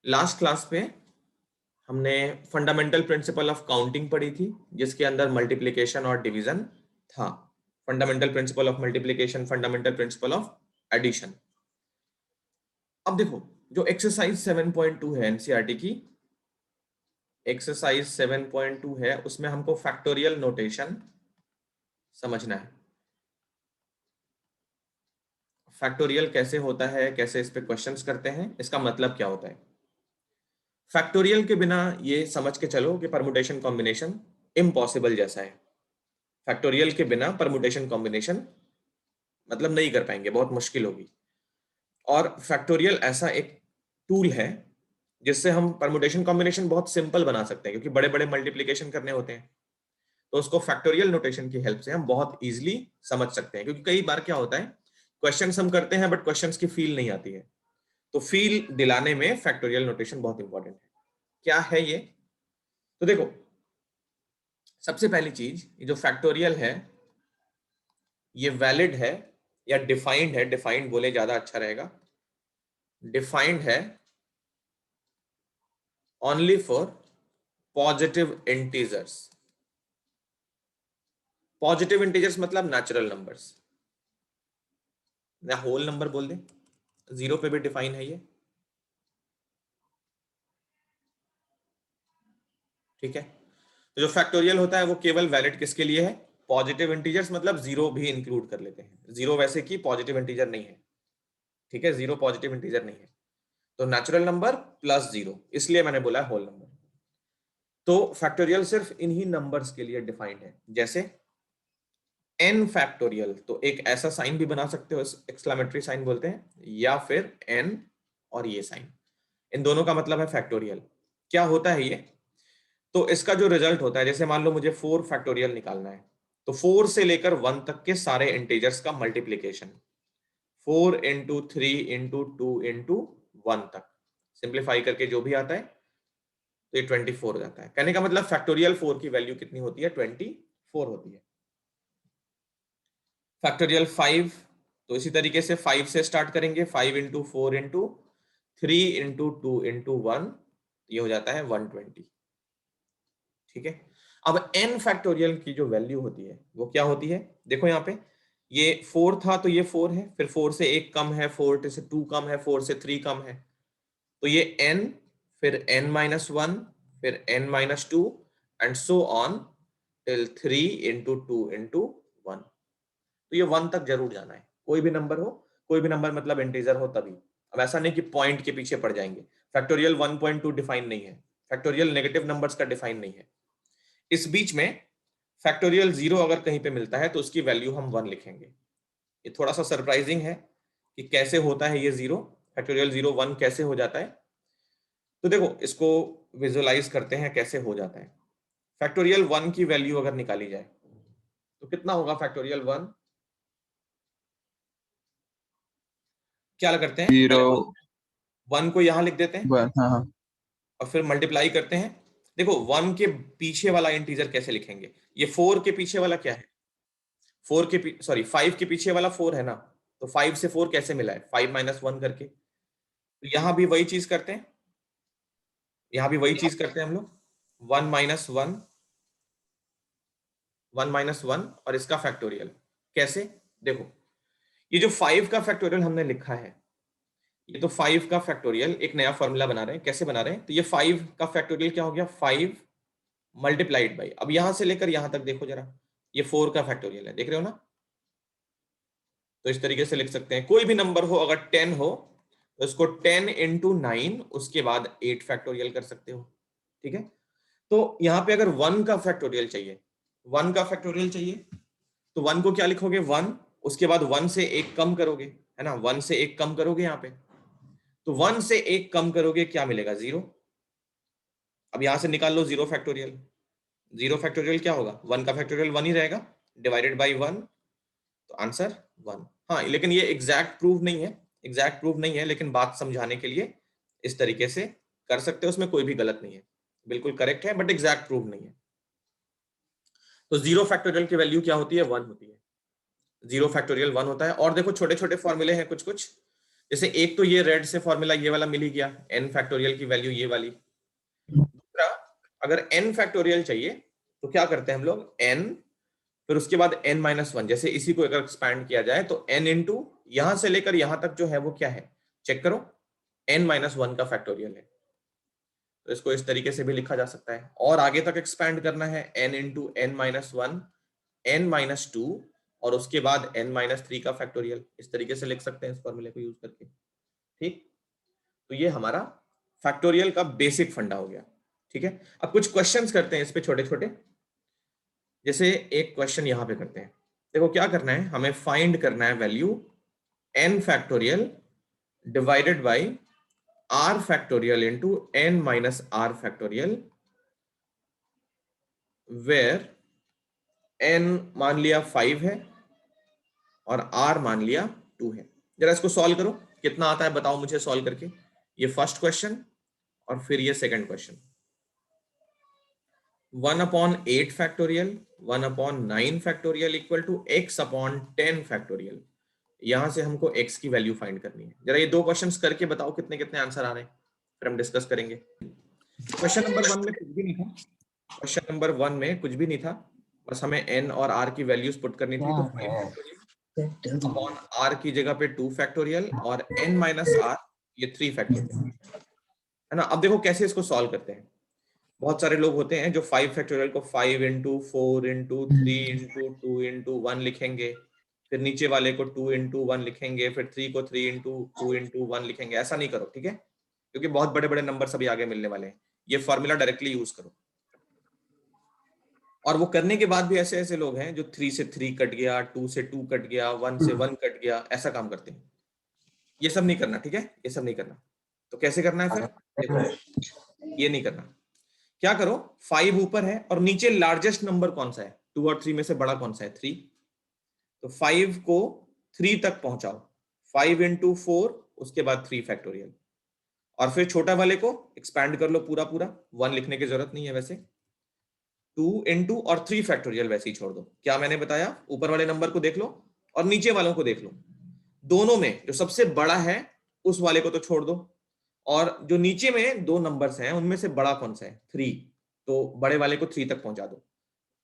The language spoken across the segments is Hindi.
लास्ट क्लास पे हमने फंडामेंटल प्रिंसिपल ऑफ काउंटिंग पढ़ी थी, जिसके अंदर मल्टीप्लिकेशन और डिवीजन था। Fundamental principle of multiplication, fundamental principle of addition. अब देखो, जो एक्सरसाइज 7.2 है एनसीईआरटी की, एक्सरसाइज 7.2 है, उसमें हमको फैक्टोरियल नोटेशन समझना है। फैक्टोरियल कैसे होता है, कैसे इस पे क्वेश्चंस करते हैं, इसका मतलब क्या होता है। फैक्टोरियल के बिना ये समझ के चलो कि परमुटेशन कॉम्बिनेशन इम्पॉसिबल जैसा है। फैक्टोरियल के बिना परमुटेशन कॉम्बिनेशन मतलब नहीं कर पाएंगे, बहुत मुश्किल होगी। और फैक्टोरियल ऐसा एक टूल है जिससे हम परमुटेशन कॉम्बिनेशन बहुत सिंपल बना सकते हैं, क्योंकि बड़े बड़े मल्टीप्लिकेशन करने होते हैं, तो उसको फैक्टोरियल नोटेशन की हेल्प से हम बहुत इजीली समझ सकते हैं। क्योंकि कई बार क्या होता है, क्वेश्चंस हम करते हैं बट क्वेश्चंस की फील नहीं आती है, तो फील दिलाने में फैक्टोरियल नोटेशन बहुत इंपॉर्टेंट है। क्या है ये? तो देखो, सबसे पहली चीज, ये जो फैक्टोरियल है ये वैलिड है या डिफाइंड है, डिफाइंड बोले ज्यादा अच्छा रहेगा, डिफाइंड है only for positive integers. Positive integers मतलब नेचुरल नंबर्स, या होल नंबर बोल दे, जीरो पे भी डिफाइन है ये, ठीक है। तो जो फैक्टोरियल होता है वो केवल वैलिड किसके लिए है? पॉजिटिव इंटीजर्स, मतलब जीरो भी इंक्लूड कर लेते हैं। जीरो वैसे की पॉजिटिव इंटीजर नहीं है, ठीक है, जीरो पॉजिटिव इंटीजर नहीं है, तो नेचुरल नंबर प्लस जीरो, इसलिए मैंने बोला होल नंबर। तो फैक्टोरियल सिर्फ इन्हीं नंबर्स के लिए डिफाइंड है। जैसे n फैक्टोरियल, तो एक ऐसा साइन भी बना सकते हो, एक्सक्लेमेटरी साइन बोलते हैं, या फिर n और ये साइन, इन दोनों का मतलब है फैक्टोरियल। क्या होता है ये? तो इसका जो रिजल्ट होता है, जैसे मान लो मुझे 4 फैक्टोरियल निकालना है, तो 4 से लेकर 1 तक के सारे इंटीजर्स का मल्टीप्लीकेशन, 4 इंटू 3 इंटू 2 इंटू 1 तक सिंप्लीफाई करके जो भी आता है तो ये 24 हो जाता है। कहने का मतलब फैक्टोरियल 4 की वैल्यू कितनी होती है? 24 होती है। फैक्टोरियल 5, तो इसी तरीके से 5 से स्टार्ट करेंगे, 5 इंटू 4 इंटू 3 इंटू 2 इंटू 1, ये हो जाता है 120, ठीक है। अब n फैक्टोरियल की जो वैल्यू होती है वो क्या होती है? देखो यहाँ पे, ये 4 था तो ये 4 है, फिर 4 से 1 कम है, 4 से 2 कम है, 4 से 3 कम है, तो ये n, फिर n माइनस 1, फिर n minus 2 and so on till 3 into 2 into 1। तो ये 1 तक जरूर जाना है, कोई भी नंबर हो, कोई भी नंबर मतलब इंटीजर हो तभी। अब ऐसा नहीं कि पॉइंट के पीछे पड़ जाएंगे। फैक्टोरियल 1.2 डिफाइन नहीं है, फैक्टोरियल नेगेटिव नंबर्स का डिफाइन नहीं है। इस बीच में फैक्टोरियल 0 अगर कहीं पे मिलता है तो उसकी वैल्यू हम 1 लिखेंगे। ये थोड़ा सा सरप्राइजिंग है कि कैसे होता है ये 0, फैक्टोरियल 0 1 कैसे हो जाता है। तो देखो, इसको विजुअलाइज करते हैं कैसे हो जाता है। फैक्टोरियल 1 की वैल्यू अगर निकाली जाए तो कितना होगा फैक्टोरियल 1? क्या करते हैं, जीरो। पहले 1 को यहां लिख देते हैं हाँ हाँ। और फिर मल्टीप्लाई करते हैं। देखो 1 के पीछे वाला इंटीजर कैसे लिखेंगे? ये 4 के पीछे वाला क्या है? 4 के सॉरी 5 के पीछे वाला 4 है ना, तो 5 से 4 कैसे मिला है? 5 माइनस 1 करके। तो यहां भी वही चीज करते हैं, यहां भी वही चीज करते हैं हम लोग, 1 माइनस 1, 1 माइनस 1 और इसका फैक्टोरियल। कैसे? देखो, ये जो 5 का फैक्टोरियल हमने लिखा है, ये तो 5 का फैक्टोरियल एक नया फॉर्मूला बना रहे हैं। कैसे बना रहे हैं? तो ये 5 का फैक्टोरियल क्या हो गया? 5 मल्टीप्लाइड बाई, अब यहां से लेकर यहां तक देखो जरा, ये 4 का फैक्टोरियल है, देख रहे हो ना। तो इस तरीके से लिख सकते हैं, कोई भी नंबर हो अगर 10 हो तो इसको 10 इंटू 9 उसके बाद 8 फैक्टोरियल कर सकते हो, ठीक है। तो यहां पे अगर 1 का फैक्टोरियल चाहिए, 1 का फैक्टोरियल चाहिए, तो 1 को क्या लिखोगे? 1, उसके बाद 1 से 1 कम करोगे, है ना, 1 से 1 कम करोगे यहाँ पे, तो 1 से 1 कम करोगे, क्या मिलेगा? 0। अब यहां से निकाल लो 0 फैक्टोरियल, 0 फैक्टोरियल क्या होगा? 1 का फैक्टोरियल 1 ही रहेगा, डिवाइडेड बाई 1, तो आंसर 1। हाँ, लेकिन ये एग्जैक्ट प्रूव नहीं है, एग्जैक्ट प्रूव नहीं है, लेकिन बात समझाने के लिए इस तरीके से कर सकते हो, उसमें कोई भी गलत नहीं है, बिल्कुल करेक्ट है, बट एग्जैक्ट प्रूव नहीं है। तो 0 फैक्टोरियल की वैल्यू क्या होती है? 1 होती है, 0 फैक्टोरियल 1 होता है। और देखो छोटे छोटे फॉर्मूले हैं कुछ कुछ, जैसे एक तो ये रेड से फॉर्मूला ये वाला मिल ही गया, n फैक्टोरियल की वैल्यू ये वाली। दूसरा, अगर n फैक्टोरियल चाहिए तो क्या करते हैं हम लोग, n फिर उसके बाद n-1, जैसे इसी को अगर एक्सपैंड किया जाए तो n इंटू यहां से लेकर यहां तक जो है वो क्या है, चेक करो, n-1 का फैक्टोरियल है। तो इसको इस तरीके से भी लिखा जा सकता है, और आगे तक एक्सपैंड करना है n इंटू n-1, n-2 और उसके बाद n-3 का फैक्टोरियल, इस तरीके से लिख सकते हैं इस फॉर्मूले को यूज करके। ठीक, तो ये हमारा फैक्टोरियल का बेसिक फंडा हो गया। ठीक है, अब कुछ क्वेश्चंस करते हैं इस पे छोटे छोटे। जैसे एक क्वेश्चन यहां पे करते हैं, देखो क्या करना है, हमें फाइंड करना है value n factorial divided by r factorial into n-r factorial, where n मान लिया 5 है और r मान लिया 2 है। जरा इसको सॉल्व करो, कितना आता है बताओ मुझे सॉल्व करके। ये फर्स्ट क्वेश्चन और फिर ये second question. 1/8 factorial 1/9 factorial equal to x/10 factorial. यहां से हमको x की वैल्यू फाइंड करनी है। जरा ये दो क्वेश्चंस करके बताओ कितने कितने आंसर आ रहे हैं, फिर हम डिस्कस करेंगे। क्वेश्चन नंबर 1 में कुछ भी नहीं था, क्वेश्चन नंबर 1 में कुछ भी नहीं था, बस हमें n और r की वैल्यूज पुट करनी थी। तो 5 फैक्टोरियल अपॉन r की जगह पे 2 फैक्टोरियल और n-r ये 3 फैक्टोरियल है ना। अब देखो कैसे इसको सॉल्व करते हैं। बहुत सारे लोग होते हैं जो 5 फैक्टोरियल को 5 इंटू 4 इंटू 3 इंटू 2 इंटू 1 लिखेंगे, फिर नीचे वाले को 2 इंटू 1 लिखेंगे, फिर 3 को 3 इंटू 2 इंटू 1 लिखेंगे। ऐसा नहीं करो, ठीक है, क्योंकि बहुत बड़े बड़े नंबर सभी आगे मिलने वाले हैं। ये फॉर्मूला डायरेक्टली यूज करो। और वो करने के बाद भी ऐसे ऐसे लोग हैं जो 3 से 3 कट गया, 2 से 2 कट गया, 1 से 1 कट गया, ऐसा काम करते हैं। ये सब नहीं करना, ठीक है, ये सब नहीं करना। तो कैसे करना है फिर, देखो ये नहीं करना। क्या करो, 5 ऊपर है और नीचे लार्जेस्ट नंबर कौन सा है, 2 और 3 में से बड़ा कौन सा है, 3। तो 5 को 3 तक पहुंचाओ, 5 इंटू 4 उसके बाद 3 फैक्टोरियल, और फिर छोटा वाले को एक्सपैंड कर लो पूरा पूरा, 1 लिखने की जरूरत नहीं है वैसे, 2 इंटू और 3 फैक्टोरियल वैसे ही छोड़ दो। क्या मैंने बताया, ऊपर वाले नंबर को देख लो और नीचे वालों को देख लो, दोनों में जो सबसे बड़ा है उस वाले को तो छोड़ दो, और जो नीचे में दो नंबर्स हैं उनमें से बड़ा कौन सा है, 3, तो बड़े वाले को 3 तक पहुंचा दो।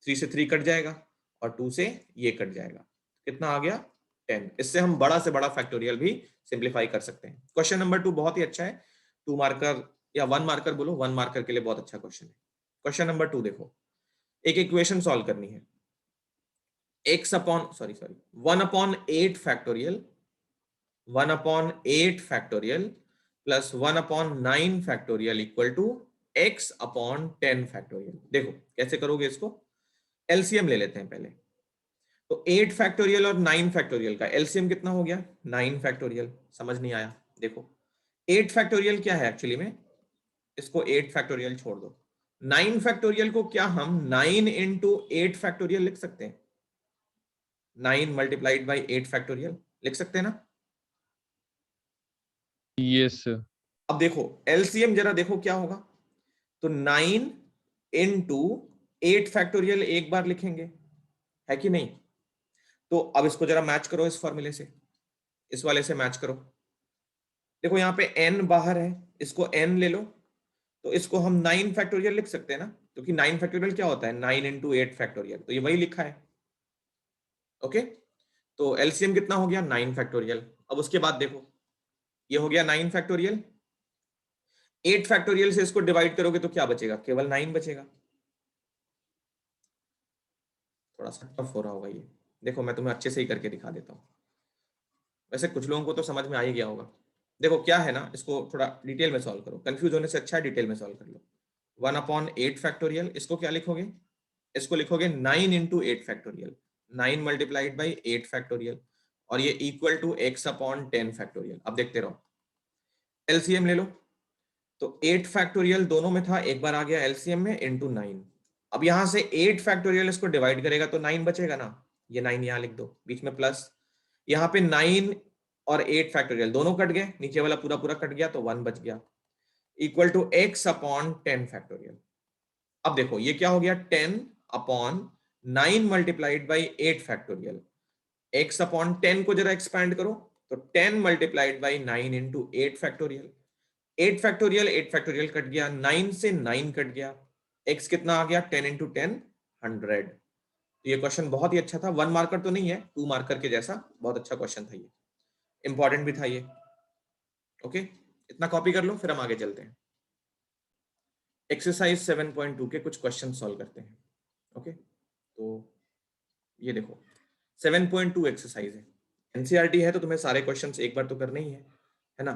3 से 3 कट जाएगा और 2 से ये कट जाएगा, कितना आ गया, 10। इससे हम बड़ा से बड़ा फैक्टोरियल भी सिंप्लीफाई कर सकते हैं। क्वेश्चन नंबर 2 बहुत ही अच्छा है, 2 मार्कर या 1 मार्कर बोलो, 1 मार्कर के लिए बहुत अच्छा क्वेश्चन है। क्वेश्चन नंबर 2 देखो, एक इक्वेशन सॉल्व करनी है, x upon sorry 1/8 factorial 1/8 factorial plus 1/9 factorial equal to x/10 factorial. देखो कैसे करोगे इसको, एलसीएम ले लेते हैं पहले। तो 8 फैक्टोरियल और 9 फैक्टोरियल का एलसीएम कितना हो गया, 9 फैक्टोरियल। समझ नहीं आया, देखो 8 फैक्टोरियल क्या है एक्चुअली में, इसको 8 फैक्टोरियल छोड़ दो। 9 फैक्टोरियल को क्या हम 9 इंटू 8 फैक्टोरियल लिख सकते हैं, 9 मल्टीप्लाइड बाई 8 फैक्टोरियल लिख सकते हैं ना। Yes sir. अब देखो एलसीएम जरा देखो क्या होगा, तो 9 इंटू 8 फैक्टोरियल एक बार लिखेंगे, है कि नहीं। तो अब इसको जरा मैच करो इस फॉर्मूले से, इस वाले से मैच करो। देखो यहाँ पे n बाहर है, इसको n ले लो, तो इसको हम 9 फैक्टोरियल लिख सकते हैं ना, क्योंकि 9 फैक्टोरियल क्या होता है, 9 इंटू 8 फैक्टोरियल, तो ये वही लिखा है। ओके, तो एलसीएम कितना हो गया, 9 फैक्टोरियल। अब उसके बाद देखो ये हो गया 9 फैक्टोरियल, 8 फैक्टोरियल से इसको डिवाइड करोगे तो क्या बचेगा, केवल 9 बचेगा। थोड़ा सा टफ हो रहा होगा ये, देखो मैं तुम्हें अच्छे से ही करके दिखा देता हूँ, वैसे कुछ लोगों को तो समझ में आ ही गया होगा। देखो क्या है ना, इसको थोड़ा डिटेल में सॉल्व करो, कंफ्यूज होने से अच्छा है डिटेल में सॉल्व कर लो। 1/8 फैक्टोरियल, इसको क्या लिखोगे, इसको लिखोगे 9 into 8 factorial, 9 multiplied by 8 factorial, और ये इक्वल टू x/10 फैक्टोरियल। अब देखते रहो, एलसीएम ले लो, तो 8 फैक्टोरियल दोनों में था, एक बार आ गया एलसीएम में इंटू 9। अब यहां से 8 फैक्टोरियल इसको डिवाइड करेगा तो 9 बचेगा ना, ये 9 यहां लिख दो, बीच में प्लस, यहाँ पे 9 और 8 फैक्टोरियल दोनों कट गए, नीचे वाला पूरा पूरा कट गया तो 1 बच गया, इक्वल टू x/10 फैक्टोरियल। अब देखो ये क्या हो गया, 10/9 मल्टीप्लाइड बाई 8 फैक्टोरियल, x/10 को जरा एक्सपैंड करो तो 10 multiplied by 9 into 8 factorial. 8 factorial 8 factorial cut गया, 9 से 9 कट गया, x कितना आ गया 10 इंटू 10 100। तो ये क्वेश्चन बहुत ही अच्छा था, 1 मार्कर तो नहीं है, 2 मार्कर के जैसा बहुत अच्छा क्वेश्चन था, ये इंपॉर्टेंट भी था ये। ओके, इतना कॉपी कर लो, फिर हम आगे चलते हैं। एक्सरसाइज 7.2 के कुछ क्वेश्चन सॉल्व करते हैं। ओके, तो ये देखो 7.2 एक्सरसाइज है, एनसीईआरटी है तो तुम्हें सारे क्वेश्चंस एक बार तो करने ही है ना।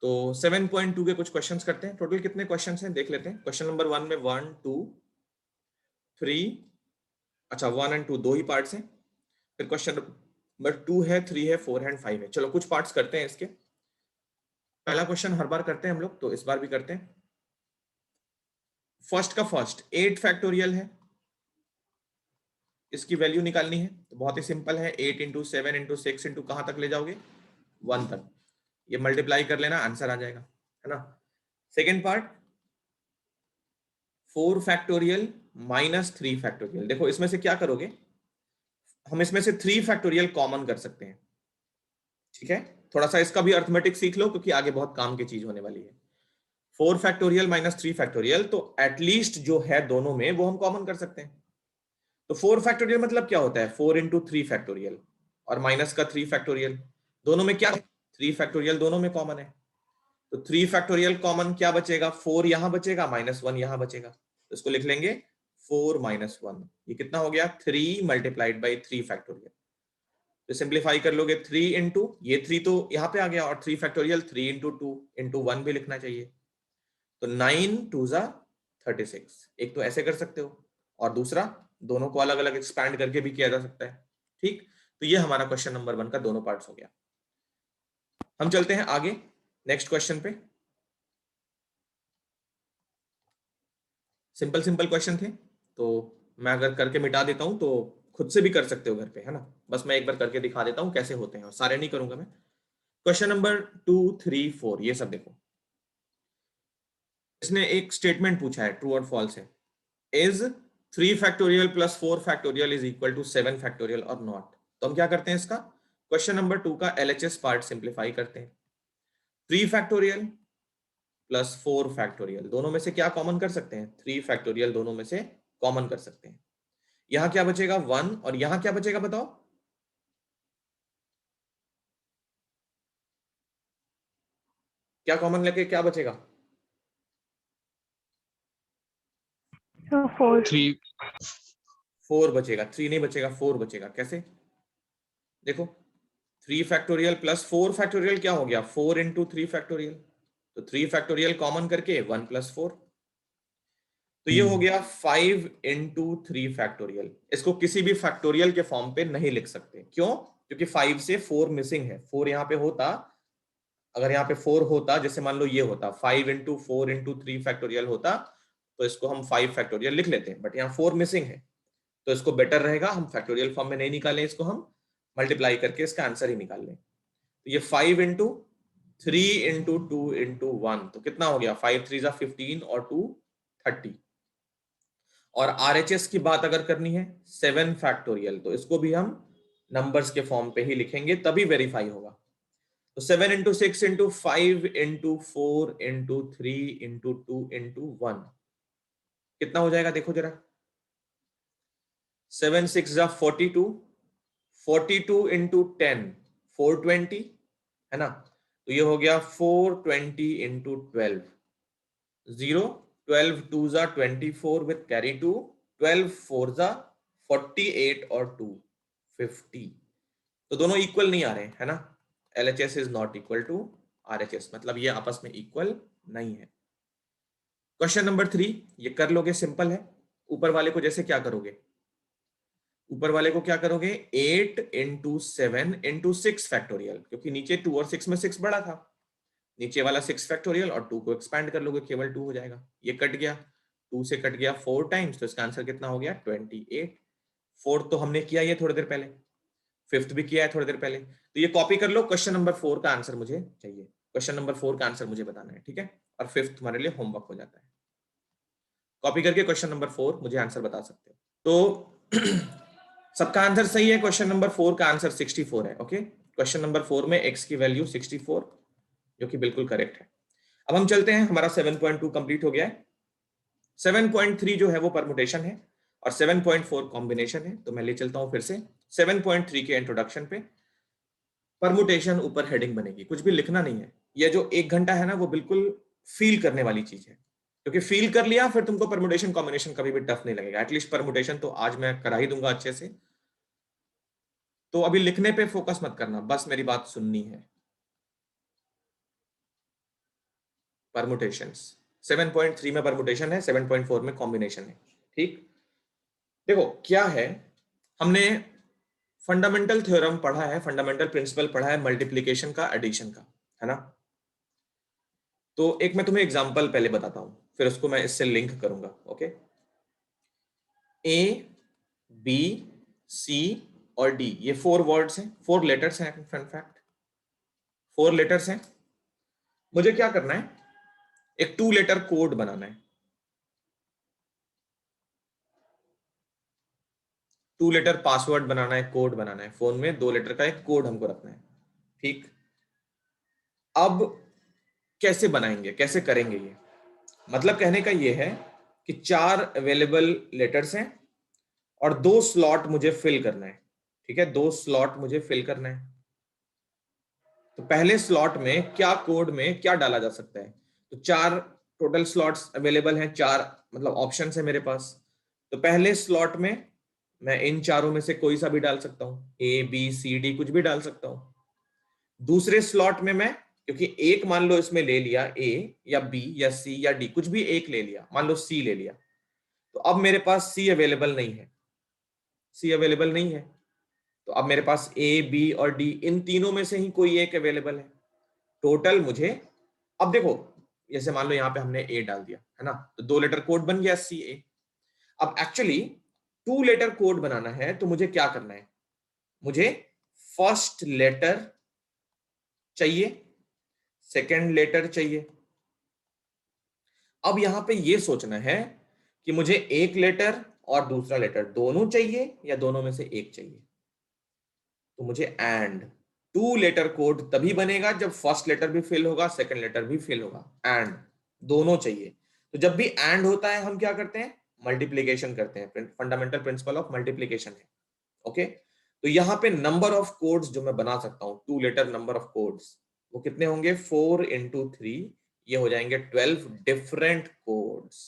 तो 7.2 के कुछ क्वेश्चंस करते हैं। टोटल कितने क्वेश्चंस हैं देख लेते हैं। क्वेश्चन नंबर 1 में 1 2 3, अच्छा 1 और 2 दो ही पार्ट्स हैं। फिर क्वेश्चन नंबर 2 है, 3 है, 4 है एंड 5 है। चलो कुछ पार्ट्स करते हैं इसके। पहला क्वेश्चन हर बार करते हैं हम लोग, तो इस बार भी करते हैं। फर्स्ट का फर्स्ट 8 फैक्टोरियल है, इसकी वैल्यू निकालनी है। तो बहुत ही सिंपल है, 8 इंटू 7 इंटू 6 इंटू कहां तक ले जाओगे 1 तक, ये मल्टीप्लाई कर लेना, आंसर आ जाएगा, है ना। Second part 4 factorial minus 3 factorial. देखो इसमें से क्या करोगे, हम इसमें से 3 फैक्टोरियल कॉमन कर सकते हैं, ठीक है। थोड़ा सा इसका भी अर्थमेटिक सीख लो क्योंकि आगे बहुत काम की चीज होने वाली है। 4 फैक्टोरियल माइनस 3 फैक्टोरियल, तो एटलीस्ट जो है दोनों में वो हम कॉमन कर सकते हैं। तो 4 फैक्टोरियल मतलब क्या होता है, 4 इंटू 3 फैक्टोरियल, और माइनस का 3 फैक्टोरियल, दोनों में क्या है 3 फैक्टोरियल, दोनों में कॉमन है। तो 3 फैक्टोरियल कॉमन क्या बचेगा, 4 यहां बचेगा, माइनस 1 यहां बचेगा, तो इसको लिख लेंगे 4 माइनस 1। ये कितना हो गया 3 मल्टीप्लाइड बाई 3 फैक्टोरियल। तो सिंप्लीफाई कर लोगे 3 इंटू ये 3 तो यहां पे आ गया, और 3 फैक्टोरियल 3 इंटू 2 इंटू 1 भी लिखना चाहिए। तो 9 2 जा 36, एक तो ऐसे कर सकते हो, और दूसरा दोनों को अलग अलग एक्सपैंड करके भी किया जा सकता है, ठीक। तो ये हमारा क्वेश्चन नंबर 1 का दोनों पार्ट्स हो गया। हम चलते हैं आगे नेक्स्ट क्वेश्चन पे। सिंपल सिंपल क्वेश्चन थे, तो मैं अगर करके मिटा देता हूं तो खुद से भी कर सकते हो घर पे, है ना। बस मैं एक बार करके दिखा देता हूं कैसे होते हैं, और सारे नहीं करूंगा मैं। क्वेश्चन नंबर 2 3 4 ये सब देखो, इसने एक स्टेटमेंट पूछा है, ट्रू और फॉल्स है। Is 3 factorial plus 4 factorial is equal to 7 factorial और नॉट। तो हम क्या करते हैं, इसका क्वेश्चन नंबर 2 का एलएचएस पार्ट सिंप्लीफाई करते हैं। 3 फैक्टोरियल प्लस 4 फैक्टोरियल, दोनों में से क्या कॉमन कर सकते हैं, 3 फैक्टोरियल दोनों में से कॉमन कर सकते हैं। यहां क्या बचेगा 1, और यहां क्या बचेगा बताओ, क्या कॉमन लेके क्या बचेगा, 4 4 बचेगा, 3 नहीं बचेगा, 4 बचेगा। कैसे देखो, 3 फैक्टोरियल प्लस 4 फैक्टोरियल क्या हो गया 4 इंटू 3 फैक्टोरियल, तो 3 फैक्टोरियल कॉमन करके 1 प्लस 4, तो ये हो गया 5 इंटू 3 फैक्टोरियल। इसको किसी भी फैक्टोरियल के फॉर्म पे नहीं लिख सकते, क्यों, क्योंकि 5 से 4 मिसिंग है। 4 यहाँ पे होता, अगर यहाँ पे 4 होता, जैसे मान लो ये होता 5 इंटू 4 इंटू 3 फैक्टोरियल होता, तो इसको हम 5 फैक्टोरियल लिख लेते हैं, बट यहाँ 4 मिसिंग है, तो इसको बेटर रहेगा हम फैक्टोरियल फॉर्म में नहीं निकालें, इसको हम मल्टीप्लाई करके इसका आंसर ही निकाल लें। तो ये 5 इंटू 3 इंटू 2 इंटू 1, तो कितना हो गया 5 3 जा 15 और 2 30। और आरएचएस की बात अगर करनी है 7 फैक्टोरियल, तो इसको भी हम नंबर्स के फॉर्म पे ही लिखेंगे, तभी वेरीफाई होगा। तो 7 into 6 into 5 into 4 into 3 into 2 into 1 कितना हो जाएगा देखो जरा, 7 6 जा 42, 42 इंटू 10 420, है ना। तो ये हो गया 420 इंटू 12, 0 12 2 जा 24 विथ कैरी 2, 12 4 जा 48 और 2 50, तो दोनों इक्वल नहीं आ रहे हैं, है ना। LHS is not equal to RHS, मतलब ये आपस में इक्वल नहीं है। क्वेश्चन नंबर 3 ये कर लोगे, सिंपल है। ऊपर वाले को जैसे क्या करोगे, ऊपर वाले को क्या करोगे 8 इंटू 7 इंटू 6 फैक्टोरियल, क्योंकि नीचे 2 और 6 में 6 बड़ा था, नीचे वाला 6 फैक्टोरियल और 2 को एक्सपैंड कर लोगे, केवल 2 हो जाएगा। ये कट गया, 2 से कट गया 4 टाइम्स, तो इसका आंसर कितना हो गया 28। 4 तो हमने किया ये थोड़ी देर पहले, 5th भी किया है थोड़ी देर पहले, तो ये कॉपी कर लो। क्वेश्चन नंबर 4 का आंसर मुझे चाहिए, क्वेश्चन नंबर 4 का आंसर मुझे बताना है, ठीक है। और 5th तुम्हारे लिए होमवर्क हो जाता है। कॉपी करके क्वेश्चन नंबर 4 मुझे आंसर बता सकते हो। तो सबका आंसर सही है, क्वेश्चन नंबर 4 का आंसर 64 है। ओके, क्वेश्चन नंबर 4 में x की वैल्यू 64, जो कि बिल्कुल करेक्ट है। अब हम चलते हैं, हमारा 7.2 कंप्लीट हो गया है। 7.3 जो है वो परमुटेशन है और 7.4 कॉम्बिनेशन है। तो मैं ले चलता हूं फिर से 7.3 के इंट्रोडक्शन पे। परमुटेशन ऊपर हेडिंग बनेगी, कुछ भी लिखना नहीं है। ये जो 1 घंटा है ना, वो बिल्कुल फील करने वाली चीज है, क्योंकि फील कर लिया फिर तुमको परमुटेशन कॉम्बिनेशन कभी भी टफ नहीं लगेगा। एटलीस्ट परमुटेशन तो आज मैं करा ही दूंगा अच्छे से। तो अभी लिखने पे फोकस मत करना, बस मेरी बात सुननी है। परमुटेशंस 7.3 में परमुटेशन है, 7.4 में कॉम्बिनेशन है। ठीक, देखो क्या है, हमने फंडामेंटल थ्योरम पढ़ा है, फंडामेंटल प्रिंसिपल पढ़ा है मल्टीप्लिकेशन का, एडिशन का, है ना। तो एक मैं तुम्हें एग्जांपल पहले बताता हूं, फिर उसको मैं इससे लिंक करूंगा। ओके, ए, बी, सी और डी, ये 4 वर्ड्स हैं, 4 लेटर्स हैं। फैक्ट 4 लेटर्स हैं। मुझे क्या करना है, एक 2 लेटर कोड बनाना है। 2 लेटर पासवर्ड बनाना है, कोड बनाना है। फोन में 2 लेटर का एक कोड हमको रखना है। ठीक, अब कैसे बनाएंगे, कैसे करेंगे ये, मतलब कहने का ये है कि 4 अवेलेबल लेटर्स हैं और 2 स्लॉट मुझे फिल करना है। ठीक है, 2 स्लॉट मुझे फिल करना है। तो पहले स्लॉट में क्या, कोड में क्या डाला जा सकता है, तो 4 टोटल स्लॉट्स अवेलेबल हैं, 4 मतलब ऑप्शन है मेरे पास। तो पहले स्लॉट में मैं इन चारों में से कोई सा भी डाल सकता हूं, ए बी सी डी कुछ भी डाल सकता हूं। दूसरे स्लॉट में मैं, क्योंकि एक मान लो इसमें ले लिया, ए या बी या सी या डी कुछ भी एक ले लिया, मान लो सी ले लिया, तो अब मेरे पास सी अवेलेबल नहीं है, सी अवेलेबल नहीं है। तो अब मेरे पास ए बी और डी इन तीनों में से ही कोई एक अवेलेबल है। टोटल मुझे, अब देखो जैसे मान लो यहाँ पे हमने ए डाल दिया है ना, तो 2 लेटर कोड बन गया सी ए। अब एक्चुअली 2 लेटर कोड बनाना है, तो मुझे क्या करना है, मुझे फर्स्ट लेटर चाहिए, सेकंड लेटर चाहिए। अब यहां पे ये सोचना है कि मुझे एक लेटर और दूसरा लेटर दोनों चाहिए या दोनों में से एक चाहिए। तो मुझे एंड 2 लेटर कोड तभी बनेगा जब फर्स्ट लेटर भी फिल होगा, सेकंड लेटर भी फिल होगा। एंड दोनों चाहिए। तो जब भी एंड होता है हम क्या करते हैं, मल्टीप्लीकेशन करते हैं। फंडामेंटल प्रिंसिपल ऑफ मल्टीप्लीकेशन है। ओके, तो यहां पे नंबर ऑफ कोड्स जो मैं बना सकता हूं, 2 लेटर नंबर ऑफ कोड्स, वो कितने होंगे, 4 इंटू 3, ये हो जाएंगे 12 डिफरेंट कोड्स,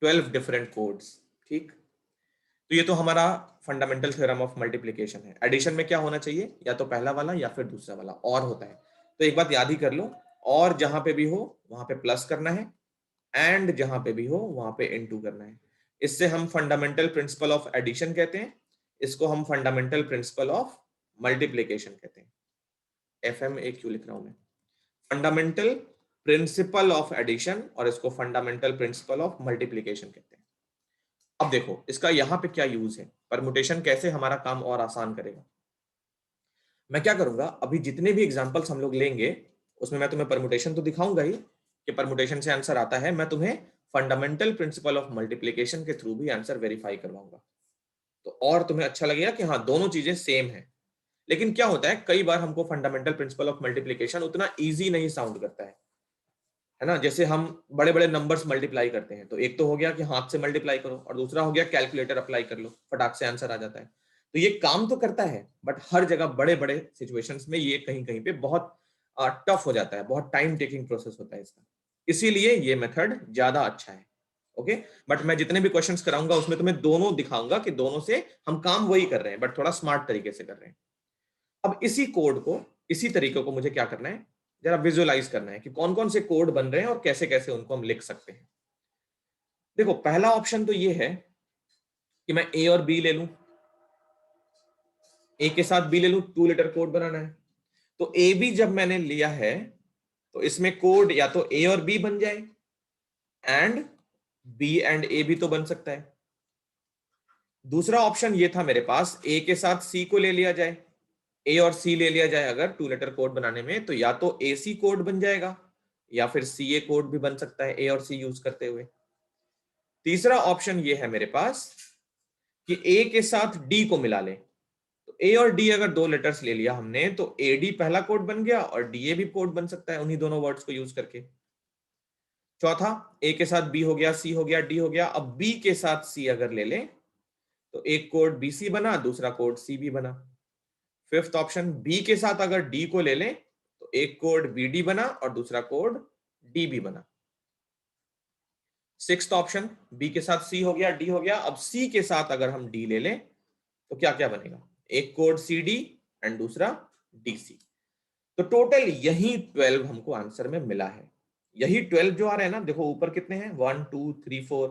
12 डिफरेंट कोड्स। ठीक, तो ये तो हमारा फंडामेंटल थ्योरम ऑफ मल्टीप्लिकेशन है। एडिशन में क्या होना चाहिए, या तो पहला वाला या फिर दूसरा वाला, और होता है। तो एक बात याद ही कर लो, और जहां पे भी हो वहां पे प्लस करना है, एंड जहां पे भी हो वहां पे इनटू करना है। इससे हम फंडामेंटल प्रिंसिपल ऑफ एडिशन कहते हैं, इसको हम फंडामेंटल प्रिंसिपल ऑफ मल्टीप्लिकेशन कहते हैं। एफएम ए क्यों लिख रहा हूं मैं, फंडामेंटल प्रिंसिपल ऑफ एडिशन, और इसको फंडामेंटल प्रिंसिपल ऑफ मल्टीप्लिकेशन कहते हैं। अब देखो इसका यहां पे क्या यूज है, परमुटेशन कैसे हमारा काम और आसान करेगा। मैं क्या करूंगा, अभी जितने भी एग्जांपल्स हम लोग लेंगे उसमें मैं तुम्हें परमुटेशन तो दिखाऊंगा ही कि परमुटेशन से आंसर आता है, मैं तुम्हें फंडामेंटल प्रिंसिपल ऑफ मल्टीप्लिकेशन के थ्रू भी आंसर वेरीफाई करवाऊंगा। तो और तुम्हें अच्छा लगेगा कि हाँ दोनों चीजें सेम है। लेकिन क्या होता है, कई बार हमको फंडामेंटल प्रिंसिपल ऑफ मल्टीप्लिकेशन उतना ईजी नहीं साउंड करता है ना। जैसे हम बड़े बड़े नंबर्स मल्टीप्लाई करते हैं, तो एक तो हो गया कि हाथ से मल्टीप्लाई करो, और दूसरा हो गया कैलकुलेटर अप्लाई कर लो, फटाक से आंसर आ जाता है। तो ये काम तो करता है, बट हर जगह बड़े बड़े सिचुएशंस में ये कहीं कहीं पे बहुत टफ हो जाता है, बहुत टाइम टेकिंग प्रोसेस होता है इसका। इसीलिए ये मेथड ज्यादा अच्छा है। ओके, बट मैं जितने भी क्वेश्चंस कराऊंगा उसमें तुम्हें दोनों दिखाऊंगा कि दोनों से हम काम वही कर रहे हैं, बट थोड़ा स्मार्ट तरीके से कर रहे हैं। अब इसी कोड को, इसी तरीके को मुझे क्या करना है, जरा विजुअलाइज करना है कि कौन कौन से कोड बन रहे हैं और कैसे कैसे उनको हम लिख सकते हैं। देखो पहला ऑप्शन तो ये है कि मैं ए और बी ले लूं, ए के साथ बी ले लूं, 2 लेटर कोड बनाना है। तो ए बी जब मैंने लिया है, तो इसमें कोड या तो ए और बी बन जाए, एंड बी एंड ए भी तो बन सकता है। दूसरा ऑप्शन ये था मेरे पास, ए के साथ सी को ले लिया जाए, ए और सी ले लिया जाए अगर 2 लेटर कोड बनाने में, तो या तो ए सी कोड बन जाएगा या फिर सी ए कोड भी बन सकता है ए और सी यूज करते हुए। तीसरा ऑप्शन ये है मेरे पास कि ए के साथ डी को मिला ले, तो ए और डी अगर दो लेटर्स ले लिया हमने तो ए डी पहला कोड बन गया और डी ए भी कोड बन सकता है उन्हीं दोनों वर्ड्स को यूज करके। चौथा, ए के साथ बी हो गया, सी हो गया, डी हो गया। अब बी के साथ सी अगर ले लें तो एक कोड बी सी बना, दूसरा कोड सी बी बना। फिफ्थ ऑप्शन, बी के साथ अगर डी को ले लें तो एक कोड बी डी बना और दूसरा कोड डी बी बना। सिक्स्थ ऑप्शन, बी के साथ सी हो गया, डी हो गया। अब सी के साथ अगर हम डी ले लें तो क्या क्या बनेगा, एक कोड सी डी एंड दूसरा डी सी। तो टोटल यही 12 हमको आंसर में मिला है। यही 12 जो आ रहे हैं ना, देखो ऊपर कितने हैं, 1 2 3 4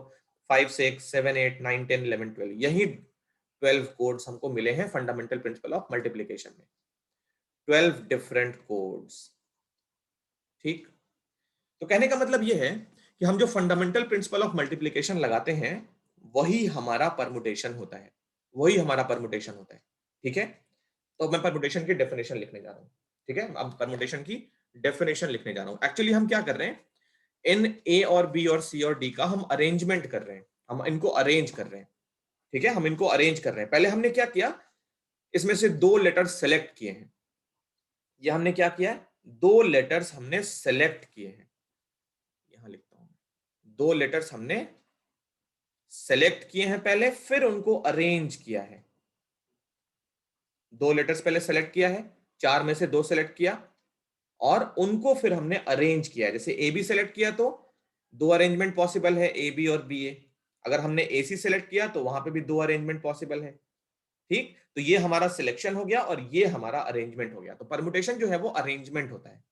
5 6 7 8 9 10 11 12, यही 12 कोड्स हमको मिले हैं फंडामेंटल प्रिंसिपल ऑफ मल्टीप्लिकेशन में। 12 डिफरेंट कोड्स। ठीक, तो कहने का मतलब यह है कि हम जो फंडामेंटल प्रिंसिपल ऑफ मल्टीप्लिकेशन लगाते हैं वही हमारा परमुटेशन होता है, वही हमारा परमुटेशन होता है। ठीक है, तो मैं परमुटेशन की डेफिनेशन लिखने जा रहा हूं। ठीक है, अब परमुटेशन की डेफिनेशन लिखने जा रहा हूं। एक्चुअली हम क्या कर रहे हैं, इन ए और बी और सी और डी का हम अरेंजमेंट कर रहे हैं, हम इनको अरेंज कर रहे हैं। ठीक है, हम इनको अरेंज कर रहे हैं। पहले हमने क्या किया, इसमें से दो लेटर्स सेलेक्ट किए हैं। ये हमने क्या किया है, दो लेटर्स हमने सेलेक्ट किए हैं। यहां लिखता हूं, दो लेटर्स हमने सेलेक्ट किए हैं पहले, फिर उनको अरेंज किया है। दो लेटर्स पहले सेलेक्ट किया है, चार में से दो सेलेक्ट किया और उनको फिर हमने अरेंज किया है। जैसे ए बी सेलेक्ट किया तो दो अरेंजमेंट पॉसिबल है, ए बी और बी ए। अगर हमने ए सी सेलेक्ट किया तो वहां पे भी दो अरेंजमेंट पॉसिबल है। ठीक, तो ये हमारा सिलेक्शन हो गया और ये हमारा अरेंजमेंट हो गया। तो परमुटेशन जो है वो अरेंजमेंट होता है,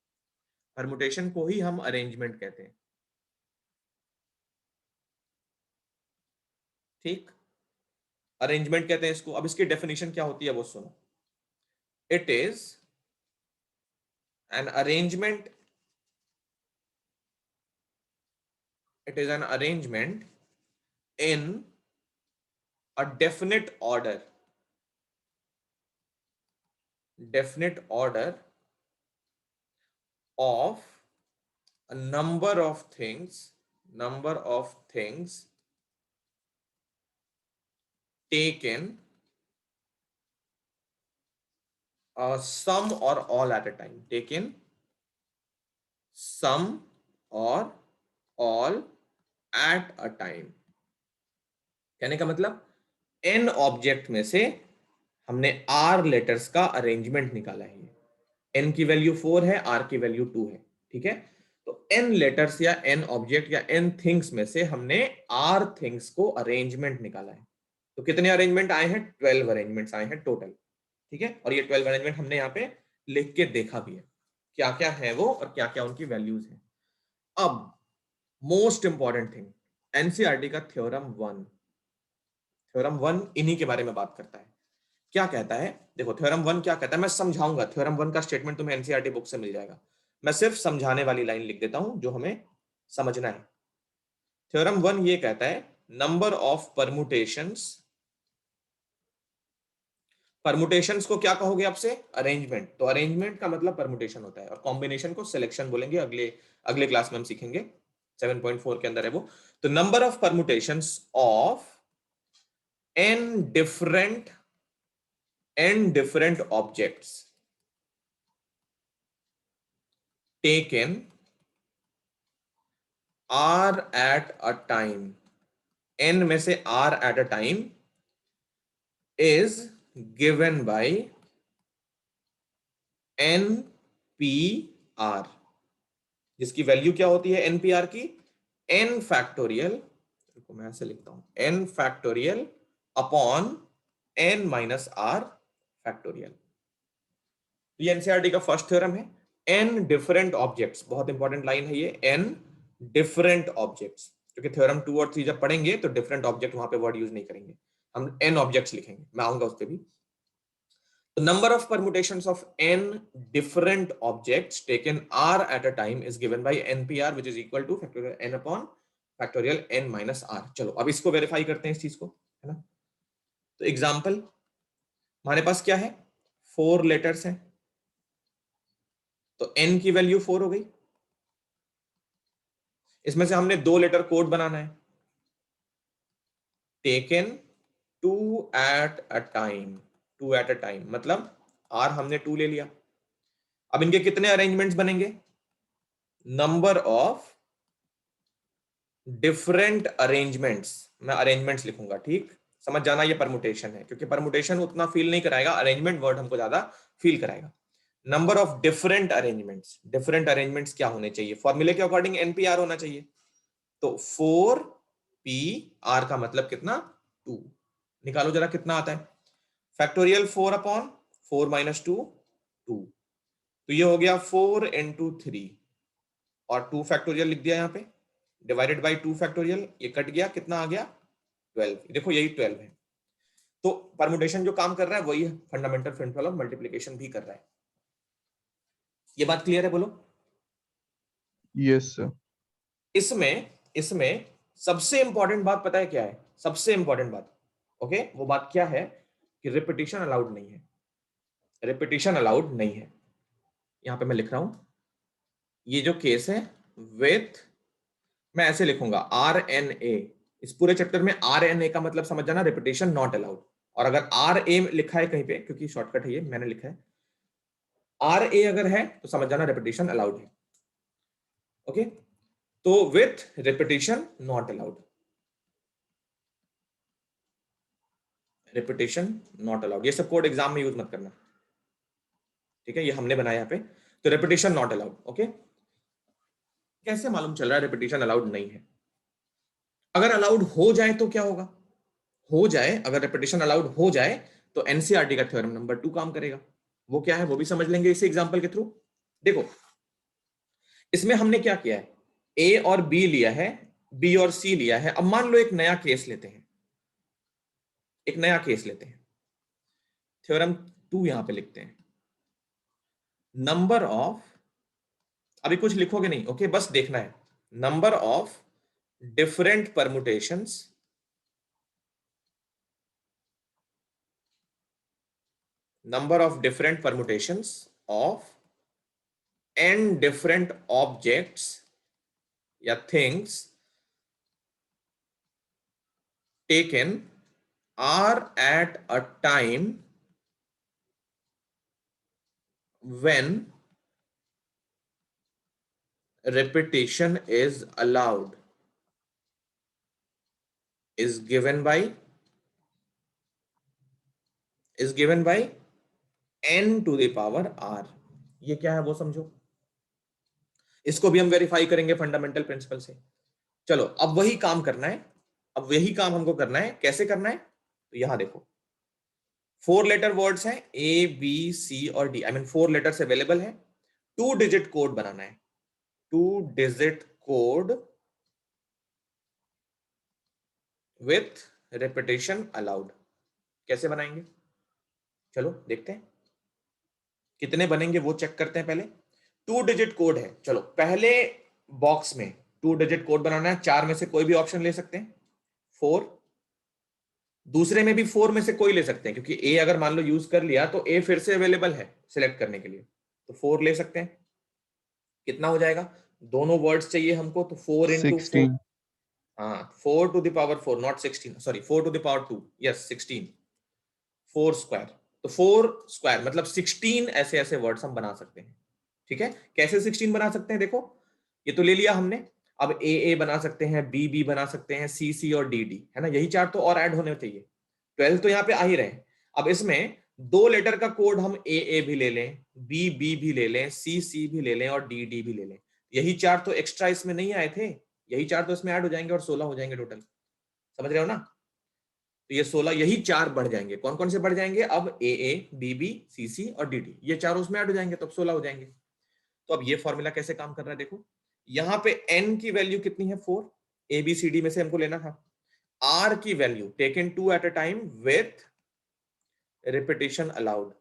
परमुटेशन को ही हम अरेंजमेंट कहते हैं। ठीक, अरेंजमेंट कहते हैं इसको। अब इसकी डेफिनेशन क्या होती है वो सुनो। It is an arrangement, it is an arrangement in a definite order of a number of things taken some or all at a time, taken some or all at a time। कहने का मतलब n ऑब्जेक्ट में से हमने r लेटर्स का अरेंजमेंट निकाला है। n की वैल्यू 4 है, r की वैल्यू 2 है। ठीक है, तो n लेटर्स या n ऑब्जेक्ट या n थिंग्स में से हमने r थिंग्स को अरेंजमेंट निकाला है। तो कितने अरेंजमेंट आए हैं, 12 अरेंजमेंट्स आए हैं टोटल। ठीक है, और ये 12 अरेंजमेंट हमने यहाँ पे लिख के देखा भी है क्या क्या है वो और क्या क्या उनकी वैल्यूज हैं। अब मोस्ट इंपॉर्टेंट थिंग, एनसीईआरटी का थ्योरम वन इन्हीं के बारे में बात करता है। क्या कहता है, देखो थ्योरम वन क्या कहता है, मैं समझाऊंगा। थ्योरम वन का स्टेटमेंट तुम्हें एनसीईआरटी बुक से मिल जाएगा, मैं सिर्फ समझाने वाली लाइन लिख देता हूं जो हमें समझना है। थ्योरम वन ये कहता है, नंबर ऑफ परमुटेशंस, परमुटेशंस को क्या कहोगे आपसे, अरेंजमेंट। तो अरेंजमेंट का मतलब परमुटेशन होता है और कॉम्बिनेशन को सिलेक्शन बोलेंगे। अगले अगले क्लास में हम सीखेंगे, 7.4 के अंदर है वो। तो number of permutations of n different objects taken r at a time, n में से r at a time is given by npr, जिसकी वैल्यू क्या होती है npr की, n फैक्टोरियल, मैं ऐसे लिखता हूं, n factorial upon n minus r factorial. ये एनसीईआरटी का फर्स्ट थ्योरम है। n डिफरेंट ऑब्जेक्ट्स, बहुत इंपॉर्टेंट लाइन है ये, n डिफरेंट ऑब्जेक्ट्स, क्योंकि थ्योरम 2 और 3 जब पढ़ेंगे तो डिफरेंट ऑब्जेक्ट वहां पे वर्ड यूज नहीं करेंगे, हम n ऑब्जेक्ट्स लिखेंगे, मैं आऊंगा उस पर भी। The number of permutations of n different objects taken r at a time is given by npr, which is equal to factorial n upon factorial n minus r। चलो अब इसको वेरीफाई करते हैं इस चीज को, है ना। तो एग्जांपल हमारे पास क्या है, 4 लेटर्स हैं, तो n की वैल्यू 4 हो गई। इसमें से हमने दो लेटर कोड बनाना है, taken 2 at a time, 2 at a time, मतलब r हमने 2 ले लिया। अब इनके कितने अरेंजमेंट्स बनेंगे? नंबर ऑफ डिफरेंट अरेंजमेंट्स, मैं अरेंजमेंट्स लिखूंगा, ठीक, समझ जाना ये परमुटेशन है, क्योंकि परमुटेशन उतना फील नहीं कराएगा, अरेंजमेंट वर्ड हमको ज्यादा फील कराएगा। Number of different arrangements, different arrangements क्या होने चाहिए? फॉर्मूले के अकॉर्डिंग NPR होना चाहिए। तो 4P, R का मतलब कितना? 2। निकालो जरा कितना आता है। Factorial 4 upon 4 minus 2, 2। तो ये हो गया 4 इंटू 3 और 2 फैक्टोरियल लिख दिया यहाँ पे, डिवाइडेड बाई 2 फैक्टोरियल, ये कट गया, कितना आ गया? 12। देखो यही 12 है। तो परमुटेशन जो काम कर रहा है वही फंडामेंटल प्रिंसिपल ऑफ मल्टीप्लिकेशन भी कर रहा है। ये बात क्लियर है? बोलो। Yes sir. इसमें इसमें सबसे इंपॉर्टेंट बात पता है क्या है? सबसे इंपॉर्टेंट बात, ओके, वो बात क्या है कि रिपीटिशन अलाउड नहीं है। रिपीटिशन अलाउड नहीं है। यहां पे मैं लिख रहा हूं, ये जो केस है विथ, मैं ऐसे लिखूंगा RNA। इस पूरे चैप्टर में RNA का मतलब समझ जाना, रिपीटिशन नॉट अलाउड। और अगर RA लिखा है कहीं पे, क्योंकि शॉर्टकट है ये, मैंने लिखा है RA अगर है तो समझ जाना रिपीटिशन अलाउड है। ओके, तो with repetition not allowed, repetition not allowed, ये सब कोड एग्जाम में यूज मत करना, ठीक है, ये हमने बनाया यहाँ पे। तो रिपीटिशन नॉट अलाउड, ओके। कैसे मालूम चल रहा है रिपीटिशन अलाउड नहीं है? अगर अलाउड हो जाए तो क्या होगा? हो जाए, अगर रिपीटिशन अलाउड हो जाए तो एनसीईआरटी का थ्योरम नंबर 2 काम करेगा। वो क्या है वो भी समझ लेंगे इस एग्जांपल के थ्रू। देखो, इसमें हमने क्या किया है, ए और बी लिया है, बी और सी लिया है। अब मान लो एक नया केस लेते हैं, एक नया केस लेते हैं, थ्योरम 2 यहां पे लिखते हैं। नंबर ऑफ, अभी कुछ लिखोगे नहीं, ओके, बस देखना है। Number of different permutations, number of different permutations of n different objects या things taken are at a time when repetition is allowed is given by n to the power r। ये क्या है वो समझो, इसको भी हम वेरीफाई करेंगे फंडामेंटल प्रिंसिपल से। चलो अब वही काम करना है, अब वही काम हमको करना है। कैसे करना है? तो यहां देखो, 4 लेटर वर्ड्स हैं A B C और D, I mean 4 letters available है। 2 डिजिट कोड बनाना है, 2 digit code with repetition allowed. कैसे बनाएंगे? चलो देखते हैं कितने बनेंगे, वो चेक करते हैं पहले। 2 डिजिट कोड है, चलो पहले बॉक्स में 2 डिजिट कोड बनाना है। 4 में से कोई भी ऑप्शन ले सकते हैं, 4। दूसरे में भी 4 में से कोई ले सकते हैं, क्योंकि ए अगर मान लो यूज कर लिया तो ए फिर से अवेलेबल है सिलेक्ट करने के लिए, तो 4 ले सकते हैं। कितना हो जाएगा? दोनों वर्ड्स चाहिए हमको, तो 4 इंटू 4, 16। हाँ 4 to the power 4, not 16, sorry 4 to the power 2, yes 16, 4 square. तो 4 स्क्वायर मतलब 16 ऐसे ऐसे वर्ड्स हम बना सकते हैं, ठीक है। कैसे 16 बना सकते हैं? देखो, ये तो ले लिया हमने, अब ए बना सकते हैं, बी बी बना सकते हैं, सी सी और डी डी, है ना, यही 4 तो और ऐड होने चाहिए। 12 तो यहाँ पे आ ही रहे हैं। अब इसमें 2 लेटर का कोड हम ए भी ले लें, बी बी भी ले लें, सी सी भी ले लें और डी डी भी ले लें। यही 4 तो एक्स्ट्रा इसमें नहीं आए थे, यही 4 तो इसमें ऐड हो जाएंगे और 16 हो जाएंगे टोटल। समझ रहे हो ना? तो ये 16, यही 4 बढ़ जाएंगे। कौन कौन से बढ़ जाएंगे? अब ए बी बी सी सी और डी डी, ये 4 उसमें ऐड हो जाएंगे, तो अब 16 हो जाएंगे। तो अब ये फॉर्मूला कैसे काम कर रहा है देखो, यहां पे n की वैल्यू कितनी है? 4, ए बी सी डी में से हमको लेना था। r की value taken 2 at a time with repetition allowed.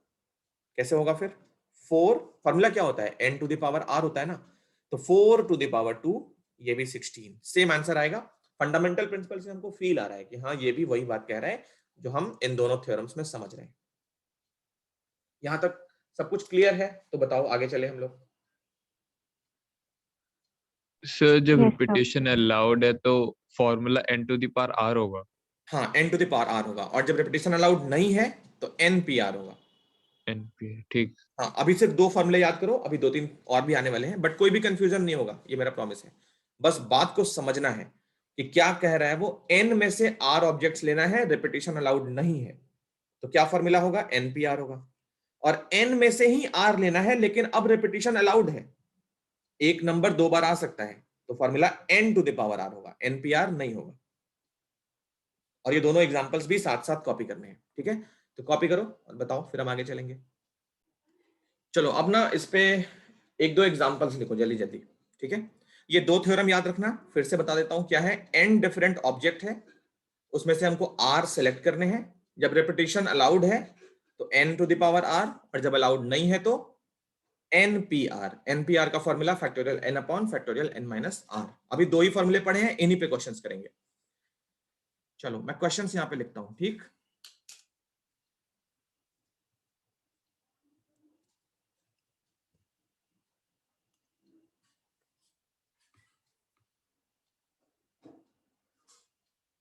कैसे होगा फिर? 4, फॉर्मूला क्या होता है? n to the power r होता है ना, तो 4 टू द पावर 2, ये भी 16, सेम आंसर आएगा। फंडामेंटल प्रिंसिपल से हमको फील आ रहा है कि हाँ ये भी वही बात कह रहा है जो हम इन दोनों थ्योरम्स में समझ रहे हैं। यहां तक सब कुछ क्लियर है? तो बताओ आगे चले हम लोग। सर जब यस सर। रिपीटेशन अलाउड है तो formula n to the power r होगा। हाँ n to the power r होगा, और जब रिपीटेशन अलाउड नहीं है तो NPR होगा। NPR, ठीक। हाँ, अभी सिर्फ 2 फॉर्मूले याद करो, अभी 2-3 और भी आने वाले हैं, बट कोई भी कंफ्यूजन नहीं होगा, ये मेरा प्रॉमिस है। बस बात को समझना है कि क्या कह रहा है वो, n में से r ऑब्जेक्ट्स लेना है, रिपीटिशन अलाउड नहीं है, तो क्या फॉर्मूला होगा, NPR होगा। और n में से ही r लेना है, लेकिन अब रिपीटिशन अलाउड है, एक नंबर 2 बार आ सकता है, तो formula n to the power r होगा, NPR नहीं होगा। और ये दोनों एग्जांपल्स भी साथ साथ कॉपी करने हैं, ठीक है? तो कॉपी करो और बताओ, फिर हम आगे चलेंगे। चलो अब ना इस पे 1-2 एग्जांपल्स लिखो जल्दी जल्दी, ठीक है? ये 2 थ्योरम याद रखना, फिर से बता देता हूं क्या है। n डिफरेंट ऑब्जेक्ट है, उसमें से हमको r सेलेक्ट करने हैं, जब रिपीटिशन अलाउड है तो n to the power r, और जब अलाउड नहीं है तो NPR। NPR का formula factorial n upon factorial n minus r। अभी 2 ही फॉर्मूले पढ़े हैं, इन्हीं पे क्वेश्चंस करेंगे। चलो मैं क्वेश्चंस यहां पे लिखता हूं, ठीक?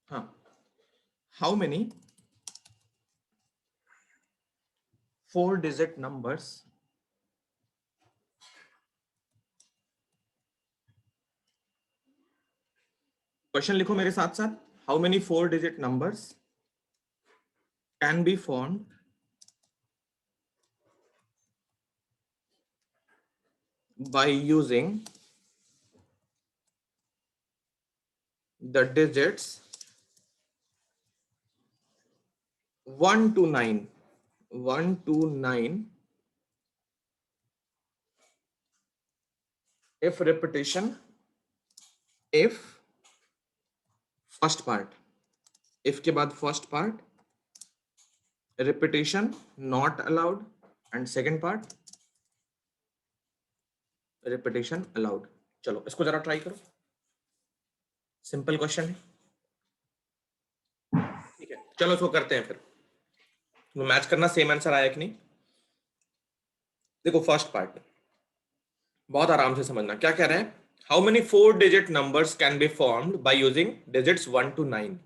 हाँ, how many 4-digit numbers question लिखो मेरे साथ साथ। How many 4-digit numbers can be formed by using the digits 1 to 9, 1 to 9 if repetition, if first part, if के बाद first part, repetition not allowed, and second part repetition allowed। चलो इसको जरा ट्राई करो, सिंपल क्वेश्चन है, ठीक है? चलो इसको करते हैं फिर, तो मैच करना सेम आंसर आया कि नहीं। देखो फर्स्ट पार्ट बहुत आराम से समझना, क्या कह रहे हैं, how many 4-digit numbers can be formed by using digits 1 to 9।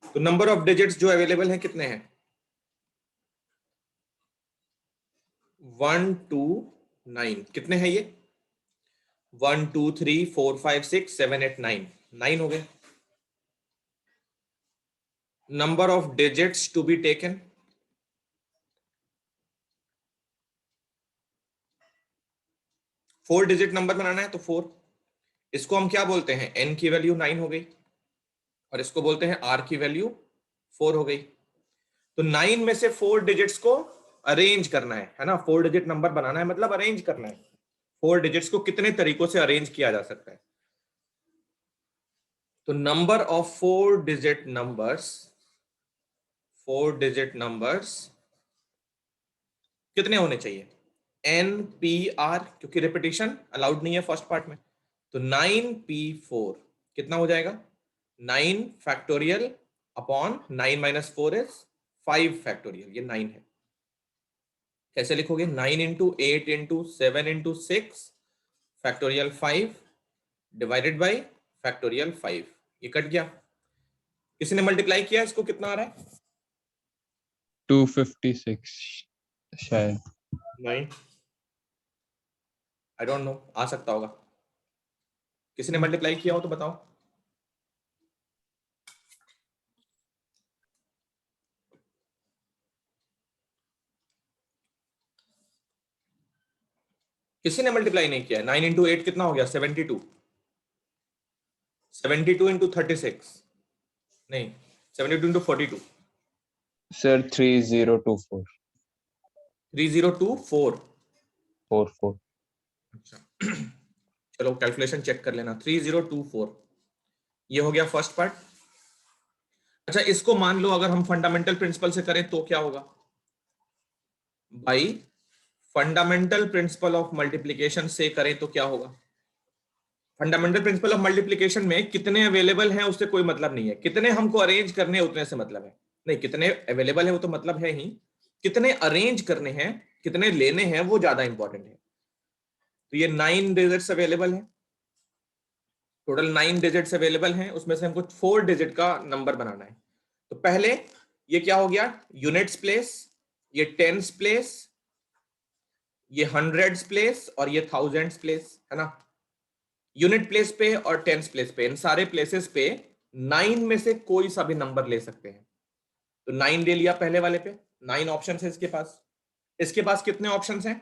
तो नंबर ऑफ डिजिट्स जो अवेलेबल हैं कितने हैं, 1 to 9, कितने हैं ये, 1 2 3 4 5 6 7 8 9, 9 हो गए। Number of digits to be taken, four digit number बनाना है तो 4। इसको हम क्या बोलते हैं, n की वैल्यू 9 हो गई, और इसको बोलते हैं r की वैल्यू 4 हो गई। तो 9 में से 4 डिजिट्स को अरेंज करना है ना, 4 डिजिट नंबर बनाना है मतलब अरेंज करना है। 4 डिजिट्स को कितने तरीकों से अरेंज किया जा सकता है, तो number of 4 digit numbers, 4 digit numbers कितने होने चाहिए, NPR, क्योंकि रिपीटिशन अलाउड नहीं है फर्स्ट पार्ट में, तो 9P4 कितना हो जाएगा, 9 factorial upon 9 minus 4 is 5 factorial, ये 9 है। कैसे लिखोगे, 9 into 8 into 7 into 6 factorial 5 divided by factorial 5, ये कट गया। किसी ने मल्टीप्लाई किया, इसको कितना आ रहा है, 256 शायद। नहीं, आई डोंट नो, आ सकता होगा, किसी ने मल्टीप्लाई किया हो तो बताओ। किसी ने मल्टीप्लाई नहीं किया है, 9 इंटू 8 कितना हो गया, 72, 72 इंटू 36, नहीं 72 इंटू 42, सर 3024 3024, 44। अच्छा चलो कैलकुलेशन चेक कर लेना, 3024, ये हो गया फर्स्ट पार्ट। अच्छा इसको मान लो अगर हम फंडामेंटल प्रिंसिपल से करें तो क्या होगा, भाई फंडामेंटल प्रिंसिपल ऑफ मल्टीप्लिकेशन से करें तो क्या होगा, फंडामेंटल प्रिंसिपल ऑफ मल्टीप्लिकेशन में कितने अवेलेबल हैं उससे कोई मतलब नहीं है, कितने हमको अरेंज करने उतने से मतलब है, नहीं कितने अवेलेबल है वो तो मतलब है ही, कितने अरेंज करने हैं, कितने लेने हैं वो ज्यादा इंपॉर्टेंट है। तो ये 9 डिजिट्स अवेलेबल है, टोटल 9 डिजिट्स अवेलेबल हैं, उसमें से हमको 4 डिजिट का नंबर बनाना है। तो पहले ये क्या हो गया, यूनिट्स प्लेस, ये टेंस प्लेस, ये हंड्रेड्स प्लेस और ये थाउजेंड्स प्लेस, है ना। यूनिट प्लेस पे और टेंस प्लेस पे, इन सारे प्लेसेस पे 9 में से कोई सा भी नंबर ले सकते हैं। तो 9 ले लिया पहले वाले पे, 9 ऑप्शन है इसके पास। इसके पास कितने ऑप्शन हैं,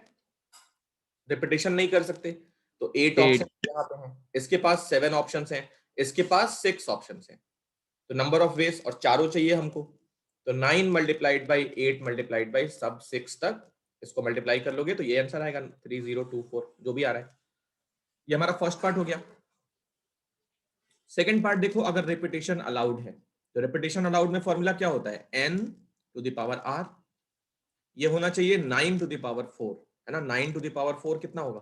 रिपीटेशन नहीं कर सकते, तो 8 ऑप्शन 8. यहाँ पे हैं। इसके पास 7 ऑप्शन हैं, इसके पास 6 ऑप्शन हैं। तो नंबर ऑफ वेज, और चारों चाहिए हमको, तो 9 मल्टीप्लाइड बाई 8 मल्टीप्लाइड बाई सब 6 तक इसको मल्टीप्लाई कर लोगे तो ये आंसर आएगा 3024, जो भी आ रहा है। ये हमारा फर्स्ट पार्ट हो गया। सेकंड पार्ट देखो, अगर रिपीटेशन अलाउड है तो रिपीटेशन अलाउड में फॉर्मूला क्या होता है, n to the power r, ये होना चाहिए 9 टू द पावर 4, है ना। 9 टू द पावर 4 कितना होगा,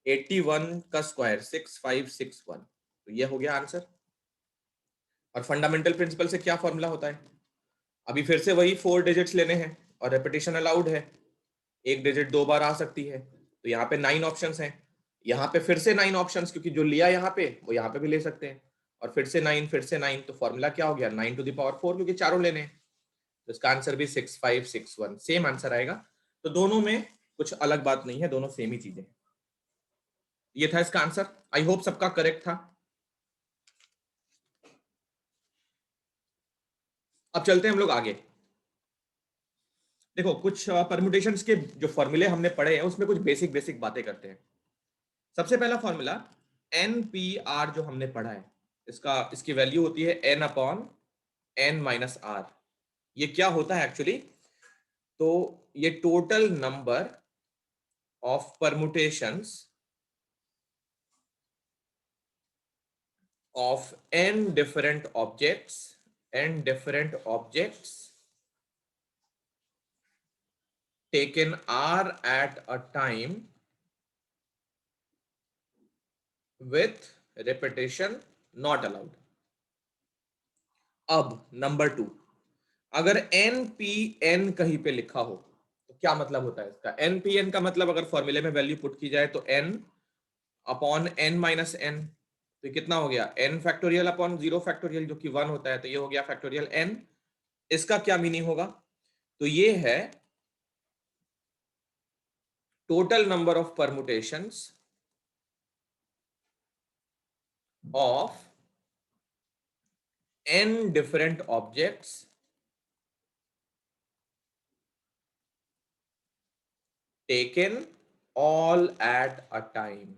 81 का स्क्वायर 6561, तो ये हो गया आंसर। और फंडामेंटल प्रिंसिपल से क्या फॉर्मूला होता है, अभी फिर से वही 4 डिजिट्स लेने हैं और रिपीटेशन अलाउड है, एक डिजिट 2 बार आ सकती है, तो यहाँ पे 9 ऑप्शंस हैं, यहाँ पे फिर से 9 ऑप्शंस, क्योंकि जो लिया यहाँ पे वो यहाँ पे भी ले सकते हैं, और फिर से 9, फिर से 9, तो फॉर्मूला क्या हो गया 9 टू द पावर 4, क्योंकि चारों लेने हैं, तो इसका आंसर भी 6561 सेम आंसर आएगा। तो दोनों में कुछ अलग बात नहीं है, दोनों सेम ही चीजें हैं। ये था इसका आंसर, आई होप सबका करेक्ट था। अब चलते हैं हम लोग आगे। देखो कुछ परम्यूटेशंस के जो फॉर्मूले हमने पढ़े हैं उसमें कुछ बेसिक बेसिक बातें करते हैं। सबसे पहला फॉर्मूला NPR जो हमने पढ़ा है, इसकी वैल्यू होती है n upon n minus r. ये क्या होता है एक्चुअली, तो ये total number of permutations of n different objects taken R at a time with repetition not allowed। अब नंबर 2, अगर NPN कहीं पे लिखा हो तो क्या मतलब होता है इसका, NPN का मतलब अगर फॉर्मूले में वैल्यू पुट की जाए तो n upon n minus n, तो कितना हो गया n फैक्टोरियल अपॉन 0 फैक्टोरियल, जो कि 1 होता है, तो ये हो गया फैक्टोरियल n। इसका क्या मीनिंग होगा, तो ये है total number of permutations of n different objects taken all at a time।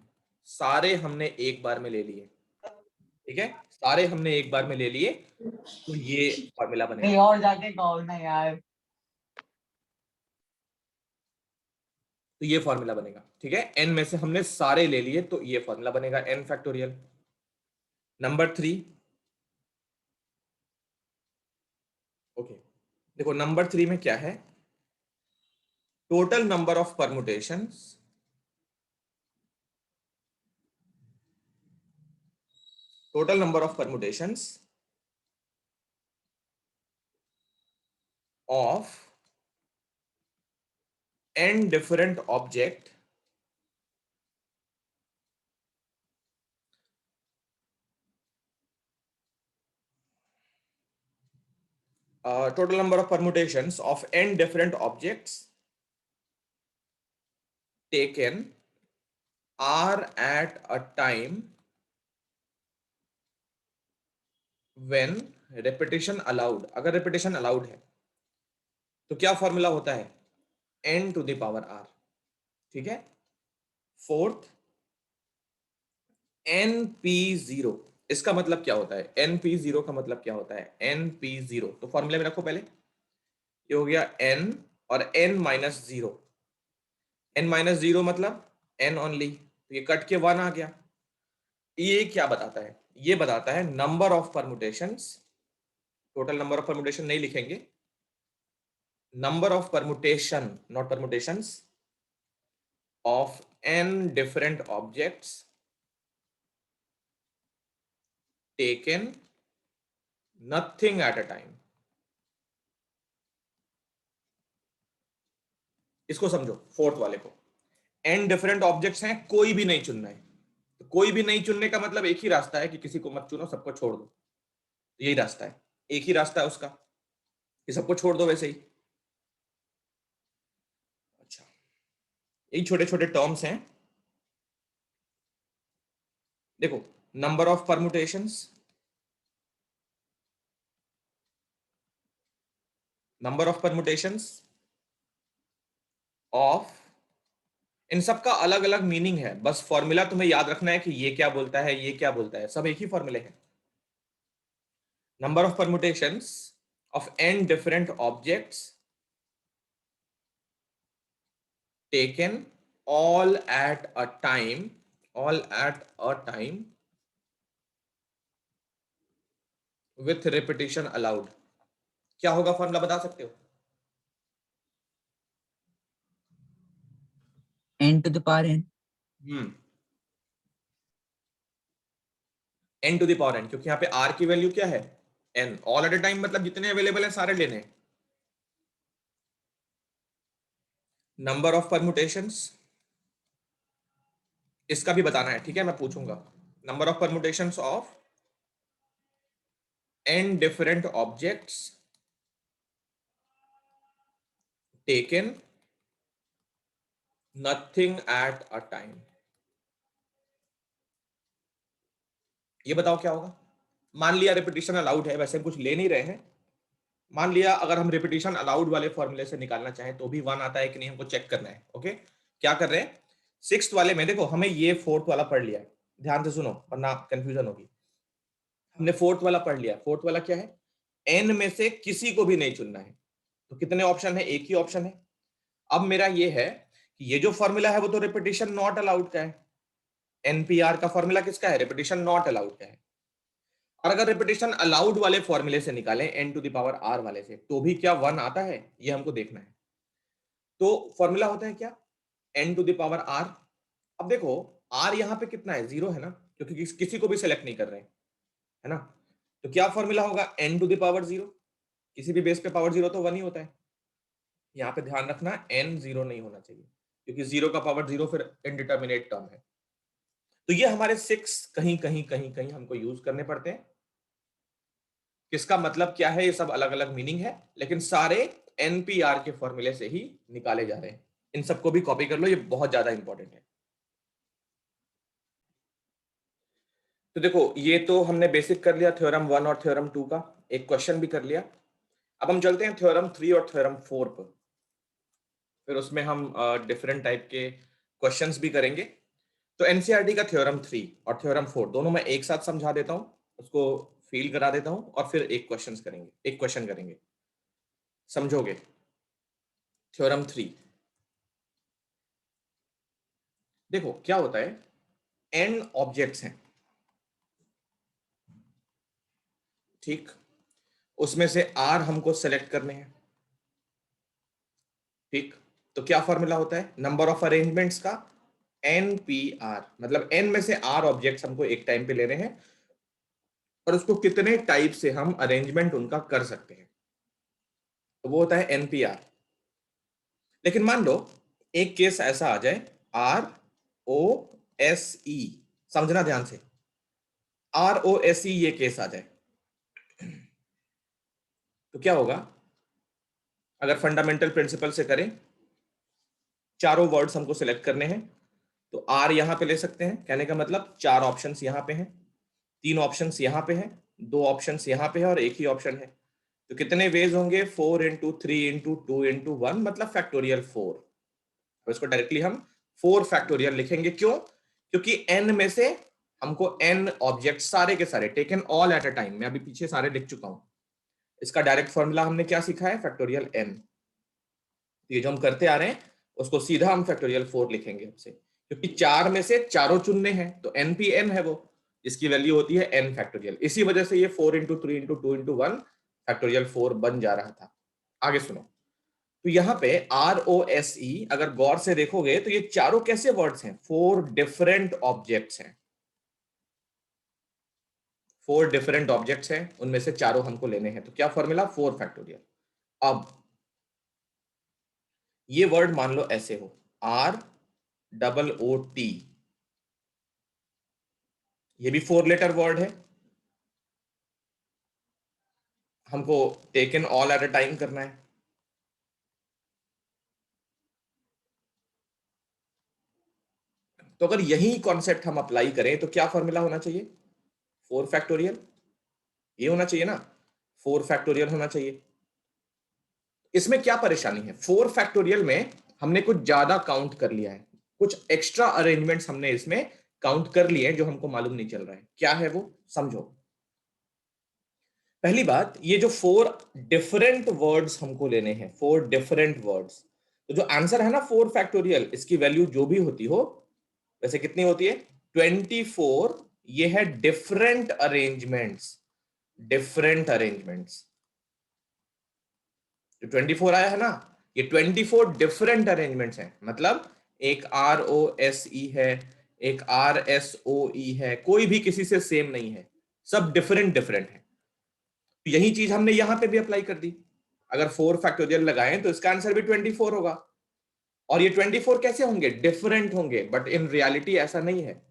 सारे हमने एक बार में ले लिए, ठीक है, सारे हमने एक बार में ले लिए, तो ये फॉर्मूला बनेगा। और जाके कहो ना यार। तो ये फॉर्मूला बनेगा, ठीक है, n में से हमने सारे ले लिए तो ये फॉर्मूला बनेगा n फैक्टोरियल। नंबर 3, ओके, देखो नंबर 3 में क्या है, total number of permutations of n different object total number of permutations of n different objects taken are at a time when repetition allowed। अगर repetition allowed है तो क्या फॉर्मूला होता है, n to the power r, ठीक है। फोर्थ, np0, इसका मतलब क्या होता है, np0 का मतलब क्या होता है, np0 तो फॉर्मूले में रखो पहले, ये हो गया n और n माइनस 0, n माइनस 0 मतलब n ओनली, तो ये कट के 1 आ गया। ये क्या बताता है, ये बताता है number of permutations, total number of permutation नहीं लिखेंगे, number of permutation not permutations of n different objects taken nothing at a time। इसको समझो, फोर्थ वाले को, n डिफरेंट ऑब्जेक्ट्स हैं, कोई भी नहीं चुनना है, तो कोई भी नहीं चुनने का मतलब एक ही रास्ता है कि किसी को मत चुनो, सबको छोड़ दो, यही रास्ता है, एक ही रास्ता है उसका। ये सबको छोड़ दो वैसे ही। अच्छा, यही छोटे छोटे टर्म्स हैं। देखो, number of permutations, number of permutations of, इन सब का अलग अलग मीनिंग है, बस फॉर्मूला तुम्हें याद रखना है कि ये क्या बोलता है, ये क्या बोलता है, सब एक ही फॉर्मूले हैं। Number of permutations of n different objects taken all at a time, all at a time with repetition allowed। क्या होगा फॉर्मूला, बता सकते हो? n to the power n। n to the power n, क्योंकि यहाँ पे r की वैल्यू क्या है, n। All at a time मतलब जितने अवेलेबल है सारे लेने। नंबर ऑफ परमुटेशंस, इसका भी बताना है, ठीक है, मैं पूछूंगा। Number of permutations of n different objects taken nothing at a time. ये बताओ क्या होगा। मान लिया रिपीटिशन अलाउड है, वैसे हम कुछ ले नहीं रहे हैं। मान लिया अगर हम रिपीटिशन अलाउड वाले फॉर्मूले से निकालना चाहें तो भी वन आता है कि नहीं, हमको चेक करना है। ओके, क्या कर रहे हैं, सिक्स्थ वाले में देखो, हमें ये फोर्थ वाला पढ़ लिया है, ध्यान से सुनो वरना कंफ्यूजन होगी। हमने फोर्थ वाला पढ़ लिया। फोर्थ वाला क्या है, एन में से किसी को भी नहीं चुनना है। तो कितने ऑप्शन है, एक ही ऑप्शन है। अब मेरा ये है कि ये जो फॉर्मूला है वो तो रिपीटिशन नॉट अलाउड का है। एनपीआर का फॉर्मूला किसका है, रिपीटिशन नॉट अलाउड का है। और अगर रिपीटिशन अलाउड वाले फॉर्मूले से निकालें n to the power r वाले से, तो भी क्या वन आता है, ये हमको देखना है। तो फॉर्मूला होता है क्या, n to the power r. अब देखो आर यहाँ पे कितना है, जीरो है ना, क्योंकि किसी को भी सेलेक्ट नहीं कर रहे हैं, है ना। तो क्या फॉर्मूला होगा, n to the power zero. किसी भी बेस पे पावर जीरो तो वन ही होता है। यहाँ पे ध्यान रखना एन जीरो नहीं होना चाहिए, क्योंकि जीरो का पावर जीरो फिर इनडिटर्मिनेट टर्म है। तो ये हमारे सिक्स कहीं कहीं कहीं कहीं हमको यूज करने पड़ते हैं। किसका मतलब क्या है, ये सब अलग अलग मीनिंग है, लेकिन सारे एनपीआर के फॉर्मूले से ही निकाले जा रहे हैं। इन सबको भी कॉपी कर लो, ये बहुत ज्यादा इंपॉर्टेंट है। तो देखो, ये तो हमने बेसिक कर लिया थ्योरम 1 और थ्योरम 2 का, एक क्वेश्चन भी कर लिया। अब हम चलते हैं थ्योरम 3 और थ्योरम 4 पर, फिर उसमें हम डिफरेंट टाइप के क्वेश्चंस भी करेंगे। तो एनसीईआरटी का थ्योरम 3 और थ्योरम 4 दोनों मैं एक साथ समझा देता हूं, उसको फील करा देता हूं, और फिर एक क्वेश्चन करेंगे, समझोगे। थ्योरम 3, देखो क्या होता है, एन ऑब्जेक्ट्स हैं, ठीक, उसमें से आर हमको सेलेक्ट करने हैं, ठीक। तो क्या फॉर्मूला होता है, नंबर ऑफ अरेंजमेंट्स का एन पी आर, मतलब एन में से आर ऑब्जेक्ट्स हमको एक टाइम पे लेने हैं, और उसको कितने टाइप से हम अरेंजमेंट उनका कर सकते हैं, तो वो होता है एनपीआर। लेकिन मान लो एक केस ऐसा आ जाए, आर ओ एस ई, समझना ध्यान से, आर ओ एस ई ये केस आ जाए, तो क्या होगा, अगर फंडामेंटल प्रिंसिपल से करें, चारों वर्ड्स हमको सिलेक्ट करने हैं, तो आर यहां पे ले सकते हैं, कहने का मतलब चार ऑप्शंस यहां पे हैं, तीन ऑप्शंस यहां पे हैं, दो ऑप्शंस यहां पे है और एक ही ऑप्शन है। तो कितने वेज होंगे, 4 into 3 into 2 into 1, मतलब फैक्टोरियल 4। तो इसको डायरेक्टली हम 4 फैक्टोरियल लिखेंगे, क्यों, क्योंकि n में से हमको n ऑब्जेक्ट सारे के सारे taken all at a time, मैं अभी पीछे सारे लिख चुका हूं। इसका डायरेक्ट फॉर्मूला हमने क्या सीखा है, फैक्टोरियल n। ये जो हम करते आ रहे हैं उसको सीधा हम फैक्टोरियल 4 लिखेंगे हमसे, क्योंकि चार में से चारों चुनने हैं, तो n p n है वो, जिसकी वैल्यू होती है n फैक्टोरियल। इसी वजह से ये 4 into 3 into 2 into 1 फैक्टोरियल 4 बन जा रहा था। आगे सुनो, तो यहां पे आर ओ एस ई अगर गौर से देखोगे तो ये चारों कैसे वर्ड्स हैं, 4 डिफरेंट ऑब्जेक्ट्स हैं, 4 डिफरेंट ऑब्जेक्ट्स हैं, उनमें से चारों हमको लेने हैं। तो क्या फॉर्मूला, 4 फैक्टोरियल। अब ये वर्ड मान लो ऐसे हो, आर डबल ओ टी, ये भी 4 लेटर वर्ड है। हमको taken all at a time करना है। तो अगर यही कॉन्सेप्ट हम अप्लाई करें तो क्या फॉर्मूला होना चाहिए? 4 फैक्टोरियल, ये होना चाहिए ना, 4 फैक्टोरियल होना चाहिए। इसमें क्या परेशानी है? 4 फैक्टोरियल में हमने कुछ ज्यादा काउंट कर लिया है, कुछ एक्स्ट्रा अरेंजमेंट्स हमने इसमें काउंट कर लिए हैं जो हमको मालूम नहीं चल रहा है। क्या है वो, समझो। पहली बात, ये जो 4 डिफरेंट वर्ड्स हमको लेने हैं, 4 डिफरेंट वर्ड्स, तो जो आंसर है ना 4 फैक्टोरियल, इसकी वैल्यू जो भी होती हो, वैसे कितनी होती है? 24। ये है डिफरेंट अरेंजमेंट्स, डिफरेंट अरेंजमेंट्स। जो 24 आया है ना, ये 24 डिफरेंट अरेंजमेंट्स हैं। मतलब एक ROSE है, एक RSOE है, कोई भी किसी से सेम नहीं है, सब डिफरेंट डिफरेंट है। तो यही चीज हमने यहां पे भी अप्लाई कर दी। अगर 4 फैक्टोरियल लगाएं तो इसका आंसर भी 24 होगा। और ये 24 कैसे होंगे? डिफरेंट होंगे, बट इन रियलिटी ऐसा नहीं है।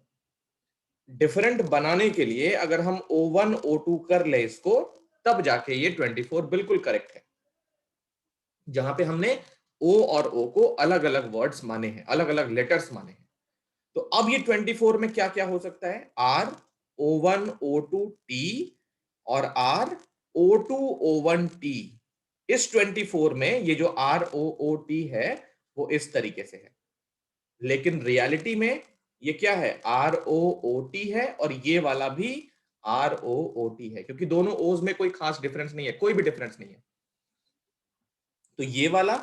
डिफरेंट बनाने के लिए अगर हम O1 O2 कर ले इसको, तब जाके ये 24 बिल्कुल करेक्ट है, जहां पे हमने O और O को अलग अलग वर्ड्स माने हैं, अलग अलग लेटर्स माने हैं। तो अब ये 24 में क्या क्या हो सकता है? R O1 O2 T और R O2 O1 T। इस 24 में ये जो ROOT है वो इस तरीके से है, लेकिन रियलिटी में ये क्या है? ROOT है, और ये वाला भी ROOT है, क्योंकि दोनों ओज में कोई खास डिफरेंस नहीं है, कोई भी डिफरेंस नहीं है। तो ये वाला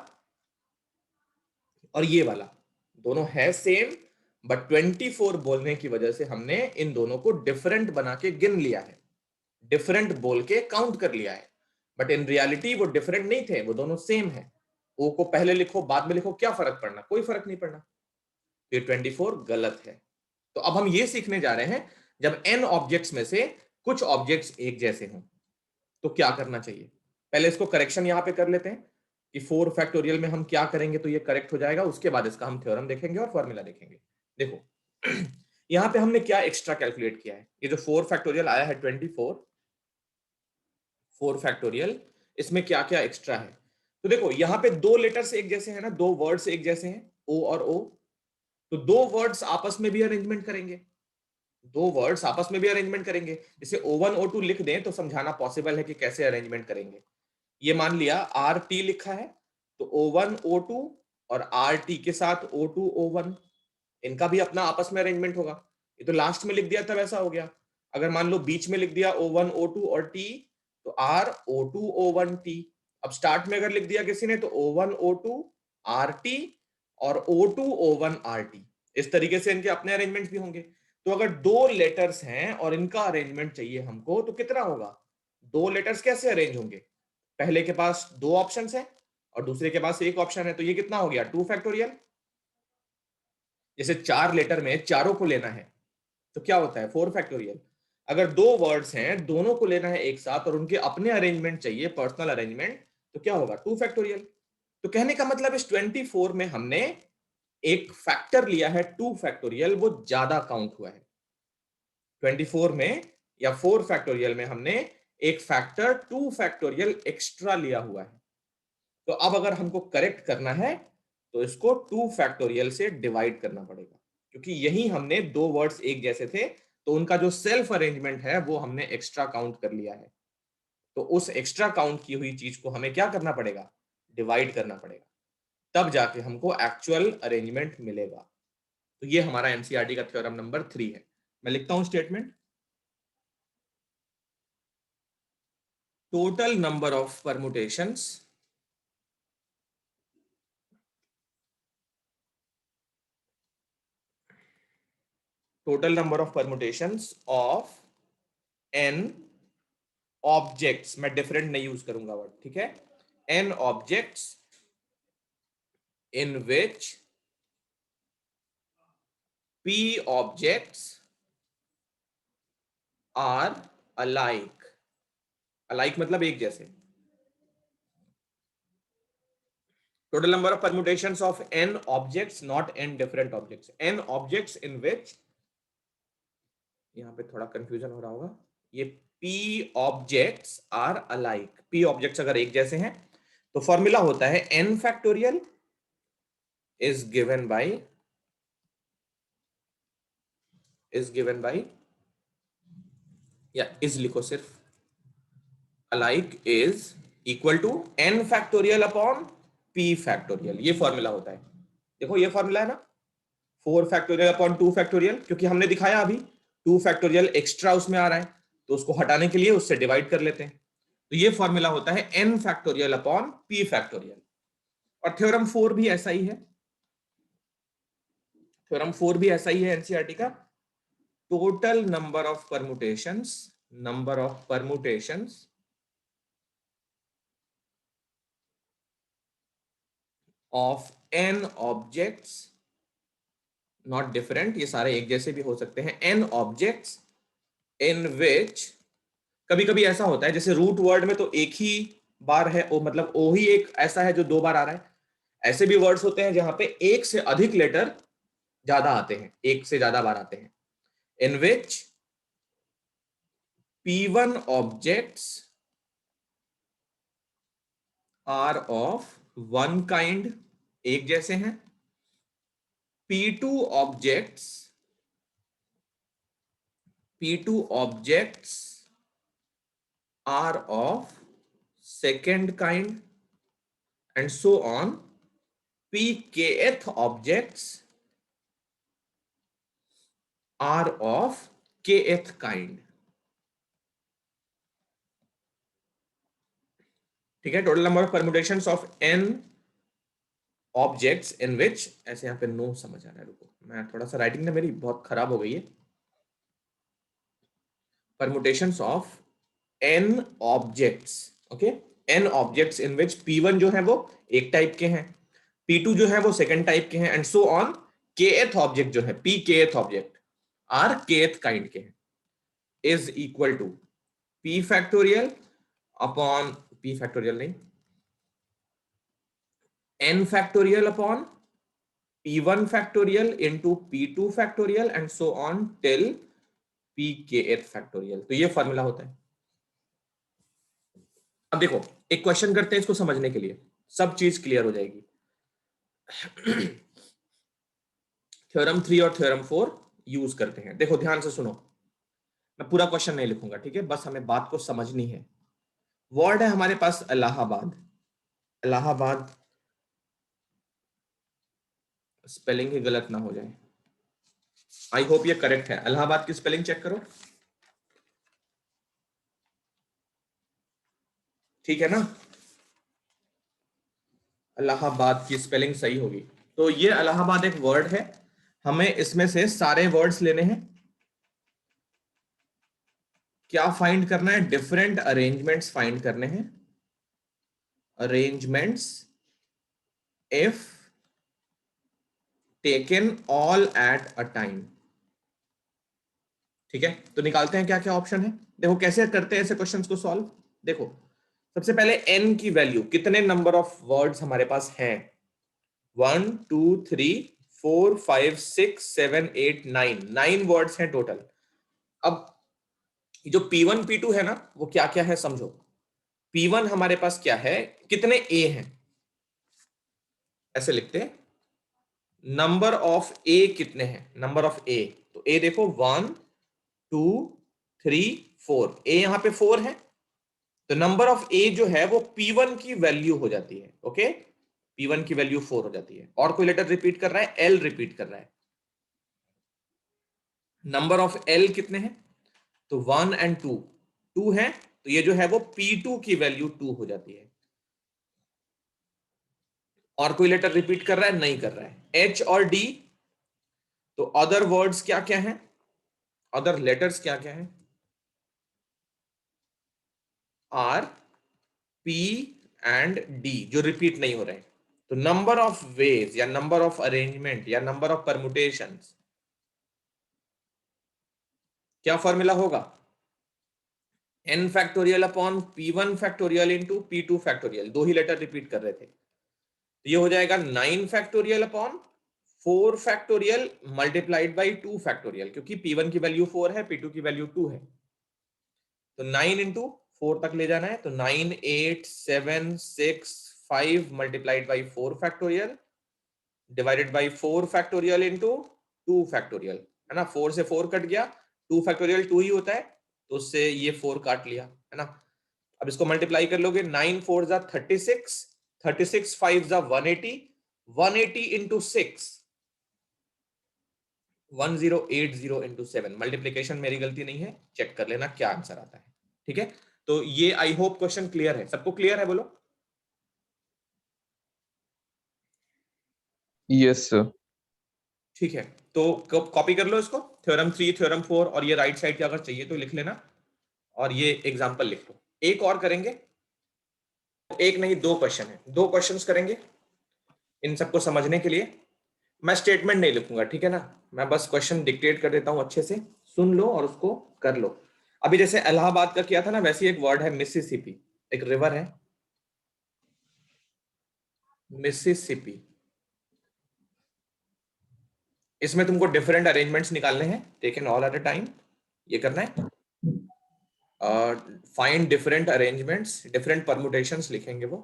और ये वाला दोनों है सेम, बट 24 बोलने की वजह से हमने इन दोनों को डिफरेंट बना के गिन लिया है, डिफरेंट बोल के काउंट कर लिया है। बट इन रियलिटी वो डिफरेंट नहीं थे, वो दोनों सेम है। ओ को पहले लिखो बाद में लिखो, क्या फर्क पड़ना? कोई फर्क नहीं पड़ना। तो ये 24 गलत है। तो अब हम ये सीखने जा रहे हैं, जब n ऑब्जेक्ट्स में से कुछ ऑब्जेक्ट्स एक जैसे हों तो क्या करना चाहिए। पहले इसको करेक्शन यहां पे कर लेते हैं कि 4 फैक्टोरियल में हम क्या करेंगे तो ये करेक्ट हो जाएगा। उसके बाद इसका हम थ्योरम देखेंगे और फॉर्मूला देखेंगे। देखो यहां पे हमने क्या एक्स्ट्रा कैलकुलेट किया है। ये जो 4 फैक्टोरियल आया है 24, 4 फैक्टोरियल, इसमें क्या क्या एक्स्ट्रा है। तो देखो यहां पे दो लेटर्स एक जैसे हैं ना, दो वर्ड्स एक जैसे हैं, ओ और ओ। तो दो वर्ड्स आपस में भी अरेंजमेंट करेंगे, दो वर्ड्स आपस में भी अरेंजमेंट करेंगे। जैसे O1 O2 लिख दें तो समझाना पॉसिबल है कि कैसे अरेंजमेंट करेंगे। ये मान लिया RT लिखा है, तो O1 O2 और RT के साथ O2 O1, इनका भी अपना आपस में अरेंजमेंट होगा। ये तो लास्ट में लिख दिया तब ऐसा हो गया। अगर मान लो बीच में लिख दिया O1 O2 और T, तो R O2 O1 T। अब स्टार्ट में अगर लिख दिया किसी ने तो O1 O2 RT और O2 O1 RT। इस तरीके से इनके अपने अरेंजमेंट्स भी होंगे। तो अगर दो लेटर्स हैं और इनका अरेंजमेंट चाहिए हमको तो कितना होगा? दो लेटर्स कैसे अरेंज होंगे? पहले के पास दो ऑप्शंस हैं और दूसरे के पास एक ऑप्शन है, तो ये कितना हो गया? 2 फैक्टोरियल। जैसे 4 लेटर में चारों को लेना है तो क्या होता है? 4 फैक्टोरियल। अगर दो वर्ड्स हैं, दोनों को लेना है एक साथ और उनके अपने अरेंजमेंट चाहिए, पर्सनल अरेंजमेंट, तो क्या होगा? 2 फैक्टोरियल। तो कहने का मतलब इस 24 में हमने एक फैक्टर लिया है 2 फैक्टोरियल, वो ज्यादा काउंट हुआ है 24 में, या 4 फैक्टोरियल में हमने एक फैक्टर 2 फैक्टोरियल एक्स्ट्रा लिया हुआ है। तो अब अगर हमको करेक्ट करना है तो इसको 2 फैक्टोरियल से डिवाइड करना पड़ेगा, क्योंकि यही हमने दो वर्ड्स एक जैसे थे तो उनका जो सेल्फ अरेंजमेंट है वो हमने एक्स्ट्रा काउंट कर लिया है। तो उस एक्स्ट्रा काउंट की हुई चीज को हमें क्या करना पड़ेगा? डिवाइड करना पड़ेगा, तब जाके हमको एक्चुअल अरेंजमेंट मिलेगा। तो ये हमारा एनसीईआरटी का थ्योरम नंबर 3 है। मैं लिखता हूं statement. Total number of permutations of n objects, मैं डिफरेंट नहीं यूज करूंगा वर्ड, ठीक है, n objects in which p objects are alike। alike मतलब एक जैसे। total number of permutations of n objects, not n different objects, n objects in which, यहां पे थोड़ा कंफ्यूजन हो रहा होगा, ये p objects are alike, p objects अगर एक जैसे हैं तो फॉर्मूला होता है n factorial is given by या इज लिखो सिर्फ, alike is equal to n factorial upon p factorial, ये फॉर्मूला होता है। देखो ये फॉर्मूला है ना, 4 फैक्टोरियल अपॉन 2 फैक्टोरियल, क्योंकि हमने दिखाया अभी 2 फैक्टोरियल एक्स्ट्रा उसमें आ रहा है तो उसको हटाने के लिए उससे डिवाइड कर लेते हैं। तो ये फॉर्मूला होता है n factorial upon p factorial. और थ्योरम 4 भी ऐसा ही है, थ्योरम 4 भी ऐसा ही है एनसीईआरटी का। Total number of permutations of n objects not different, ये सारे एक जैसे भी हो सकते हैं, n ऑब्जेक्ट्स इन विच, कभी कभी ऐसा होता है जैसे रूट वर्ड में तो एक ही बार है, वो मतलब ओ ही एक ऐसा है जो 2 बार आ रहा है। ऐसे भी वर्ड्स होते हैं जहां पे एक से अधिक लेटर ज्यादा आते हैं, एक से ज्यादा बार आते हैं। In which P1 objects are of one kind, एक जैसे हैं। P2 objects are of second kind and so on. Pkth objects are of kth kind. ठीक है, total number of permutations of n objects in which, ऐसे यहाँ पे नो समझ आ रहा है, रुको मैं थोड़ा सा, राइटिंग ना मेरी बहुत खराब हो गई है। Permutations of n objects, okay, n objects in which p1 जो है वो एक टाइप के हैं, p2 जो है वो सेकंड टाइप के हैं and so on. kth object जो है, pkth object are kth kind के हैं, is equal to p factorial upon, p factorial नहीं, n factorial upon p1 factorial into p2 factorial and so on till pkth factorial. तो ये फॉर्मूला होता है। अब देखो एक क्वेश्चन करते हैं इसको समझने के लिए, सब चीज क्लियर हो जाएगी। थ्योरम 3 और थ्योरम 4 यूज करते हैं। देखो ध्यान से सुनो, मैं पूरा क्वेश्चन नहीं लिखूंगा, ठीक है, बस हमें बात को समझनी है। वर्ड है हमारे पास इलाहाबाद, इलाहाबाद, स्पेलिंग ही गलत ना हो जाए, आई होप ये करेक्ट है। इलाहाबाद की स्पेलिंग चेक करो, ठीक है ना, इलाहाबाद की स्पेलिंग सही होगी। तो ये इलाहाबाद एक वर्ड है, हमें इसमें से सारे वर्ड्स लेने हैं। क्या फाइंड करना है, डिफरेंट अरेंजमेंट्स फाइंड करने हैं, arrangements if taken all at a time. ठीक है, तो निकालते हैं क्या क्या ऑप्शन है। देखो कैसे करते हैं ऐसे क्वेश्चंस को सॉल्व। देखो सबसे पहले n की वैल्यू, कितने नंबर ऑफ वर्ड्स हमारे पास हैं, 1 2 3 4 5 6 7 8 9, 9 वर्ड्स हैं टोटल। अब जो P1 P2 है ना वो क्या क्या है समझो। P1 हमारे पास क्या है, कितने A हैं, ऐसे लिखते हैं, नंबर ऑफ A कितने हैं, नंबर ऑफ A, तो A देखो 1 2 3 4, A यहां पे 4 है, तो नंबर ऑफ A जो है वो P1 की वैल्यू हो जाती है, ओके, P1 की वैल्यू 4 हो जाती है। और कोई लेटर रिपीट कर रहा है, L रिपीट कर रहा है। नंबर ऑफ L कितने हैं, तो 1 एंड 2, 2 है, तो ये जो है वो P2 की वैल्यू 2 हो जाती है। और कोई लेटर रिपीट कर रहा है, नहीं कर रहा है। H और D, तो अदर वर्ड्स क्या क्या हैं, अदर लेटर्स क्या क्या हैं, R P एंड D जो रिपीट नहीं हो रहे हैं। तो नंबर ऑफ वेज या नंबर ऑफ अरेंजमेंट या नंबर ऑफ परमुटेशंस, क्या फॉर्मूला होगा, n factorial upon p1 factorial into p2 factorial, दो ही लेटर रिपीट कर रहे थे, तो ये हो जाएगा 9 factorial upon 4 factorial multiplied by 2 factorial, क्योंकि p1 की वैल्यू 4 है, p2 की वैल्यू 2 है। तो 9 इंटू 4 तक ले जाना है, तो 9 8 7 6 5 multiplied by 4 factorial divided by 4 factorial into 2 factorial, है ना। 4 से 4 कट गया, 2 फैक्टोरियल 2 ही होता है, तो उससे ये 4 काट लिया, है ना। अब इसको मल्टीप्लाई कर लोगे, 9 4 जा 36, 36 5 जा 180, 180 इंटू 6 1080 इंटू 7। मल्टीप्लीकेशन मेरी गलती नहीं है, चेक कर लेना क्या आंसर आता है, ठीक है। तो ये आई होप क्वेश्चन क्लियर है, सबको क्लियर है बोलो। Yes sir. ठीक है, तो कॉपी कर लो इसको, थ्योरम 3 थ्योरम 4, और ये राइट साइड पे अगर चाहिए तो लिख लेना, और ये एग्जांपल लिख लो। एक और करेंगे, एक नहीं 2 क्वेश्चन है, 2 क्वेश्चंस करेंगे इन सबको समझने के लिए। मैं स्टेटमेंट नहीं लिखूंगा, ठीक है ना, मैं बस क्वेश्चन डिक्टेट कर देता हूं, अच्छे से सुन लो और उसको कर लो। अभी जैसे इलाहाबाद का किया था ना, वैसे एक वर्ड है मिसिसिपी, एक रिवर है मिसिसिपी। इसमें तुमको डिफरेंट अरेंजमेंट्स निकालने हैं, taken all at a time, ये करना है। Find different arrangements, different permutations लिखेंगे वो,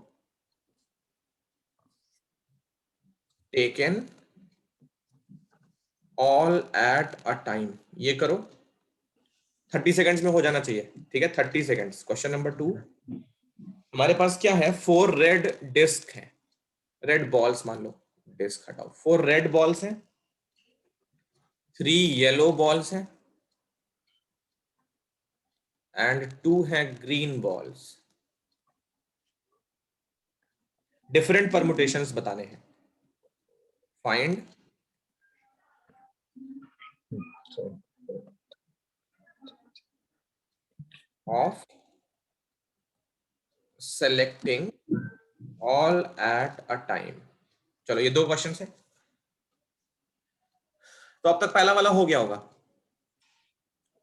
taken all at a time, ये करो। 30 सेकंड्स में हो जाना चाहिए, ठीक है। 30 सेकंड्स। क्वेश्चन नंबर 2, हमारे पास क्या है, 4 रेड डिस्क है, रेड बॉल्स मान लो, डिस्क हटाओ, 4 रेड बॉल्स हैं, 3 येलो बॉल्स हैं एंड 2 हैं ग्रीन बॉल्स। डिफरेंट परमुटेशंस बताने हैं, find of selecting all at a time. चलो ये 2 क्वेश्चन है, तो अब तक पहला वाला हो गया होगा।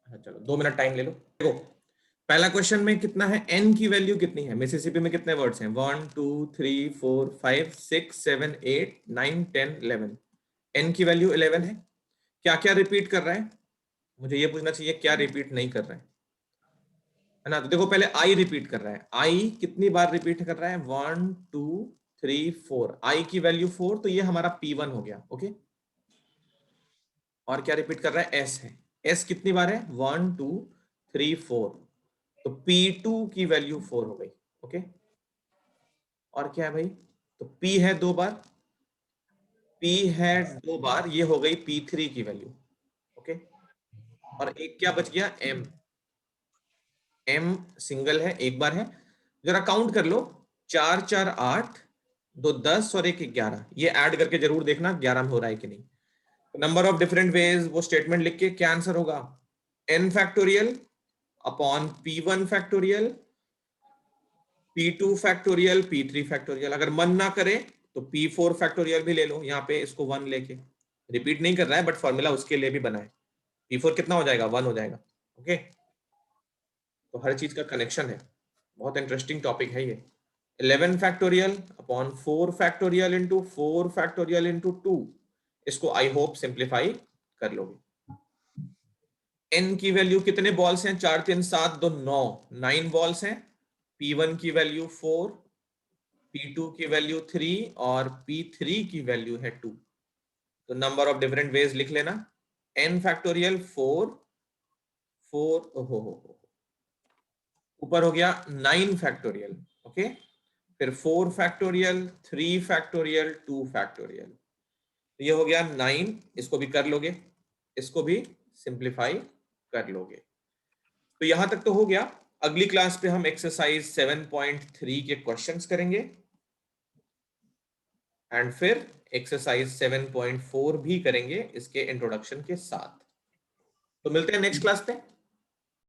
चलो 2 मिनट टाइम ले लो। देखो पहला क्वेश्चन में कितना है, एन की वैल्यू कितनी है, मिसिसिपी में कितने वर्ड्स हैं, 1 2 3 4 5 6 7 8 9 10 11। एन की वैल्यू 11 है। क्या क्या रिपीट कर रहा है, मुझे ये पूछना चाहिए क्या रिपीट नहीं कर रहा है ना। तो देखो पहले आई रिपीट कर रहा है, आई कितनी बार रिपीट कर रहा है, 1 2 3 4, आई की वैल्यू 4, तो ये हमारा P1 हो गया, ओके। और क्या रिपीट कर रहा है, एस है, एस कितनी बार है, 1 2 3 4, तो P2 की वैल्यू 4 हो गई, ओके। और क्या है भाई, तो P है 2 बार, P है 2 बार, ये हो गई P3 की वैल्यू, ओके। और एक क्या बच गया, M, M सिंगल है, एक बार है। जरा काउंट कर लो, 4 4 8, 2 10 और 1 11, ये ऐड करके जरूर देखना 11 में हो रहा है कि नहीं। नंबर ऑफ डिफरेंट वेज, वो स्टेटमेंट लिख के क्या आंसर होगा, n factorial upon P1 factorial, P2 factorial, P3 factorial. अगर मन ना करे तो P4 फैक्टोरियल भी ले लो, यहाँ पे इसको 1 लेके, रिपीट नहीं कर रहा है बट फॉर्मूला उसके लिए भी बना है। P4 कितना हो जाएगा, 1 हो जाएगा, ओके। तो हर चीज का कनेक्शन है, बहुत इंटरेस्टिंग टॉपिक है ये। 11 factorial upon 4 factorial into 4 factorial into 2, इसको आई होप सिंप्लीफाई कर लोगे। n की वैल्यू कितने बॉल्स हैं, 4 3 7 2 9, 9 बॉल्स हैं। P1 की वैल्यू 4, P2 की वैल्यू 3 और P3 की वैल्यू है 2। तो नंबर ऑफ डिफरेंट वेज लिख लेना, n फैक्टोरियल 4 4, हो ऊपर हो गया 9 फैक्टोरियल, ओके। फिर 4 फैक्टोरियल, 3 फैक्टोरियल, 2 फैक्टोरियल, तो ये हो गया 9, इसको भी कर लोगे, इसको भी सिंप्लीफाई कर लोगे। तो यहां तक तो हो गया। अगली क्लास पे हम एक्सरसाइज 7.3 के क्वेश्चंस करेंगे एंड फिर एक्सरसाइज 7.4 भी करेंगे इसके इंट्रोडक्शन के साथ। तो मिलते हैं नेक्स्ट क्लास पे।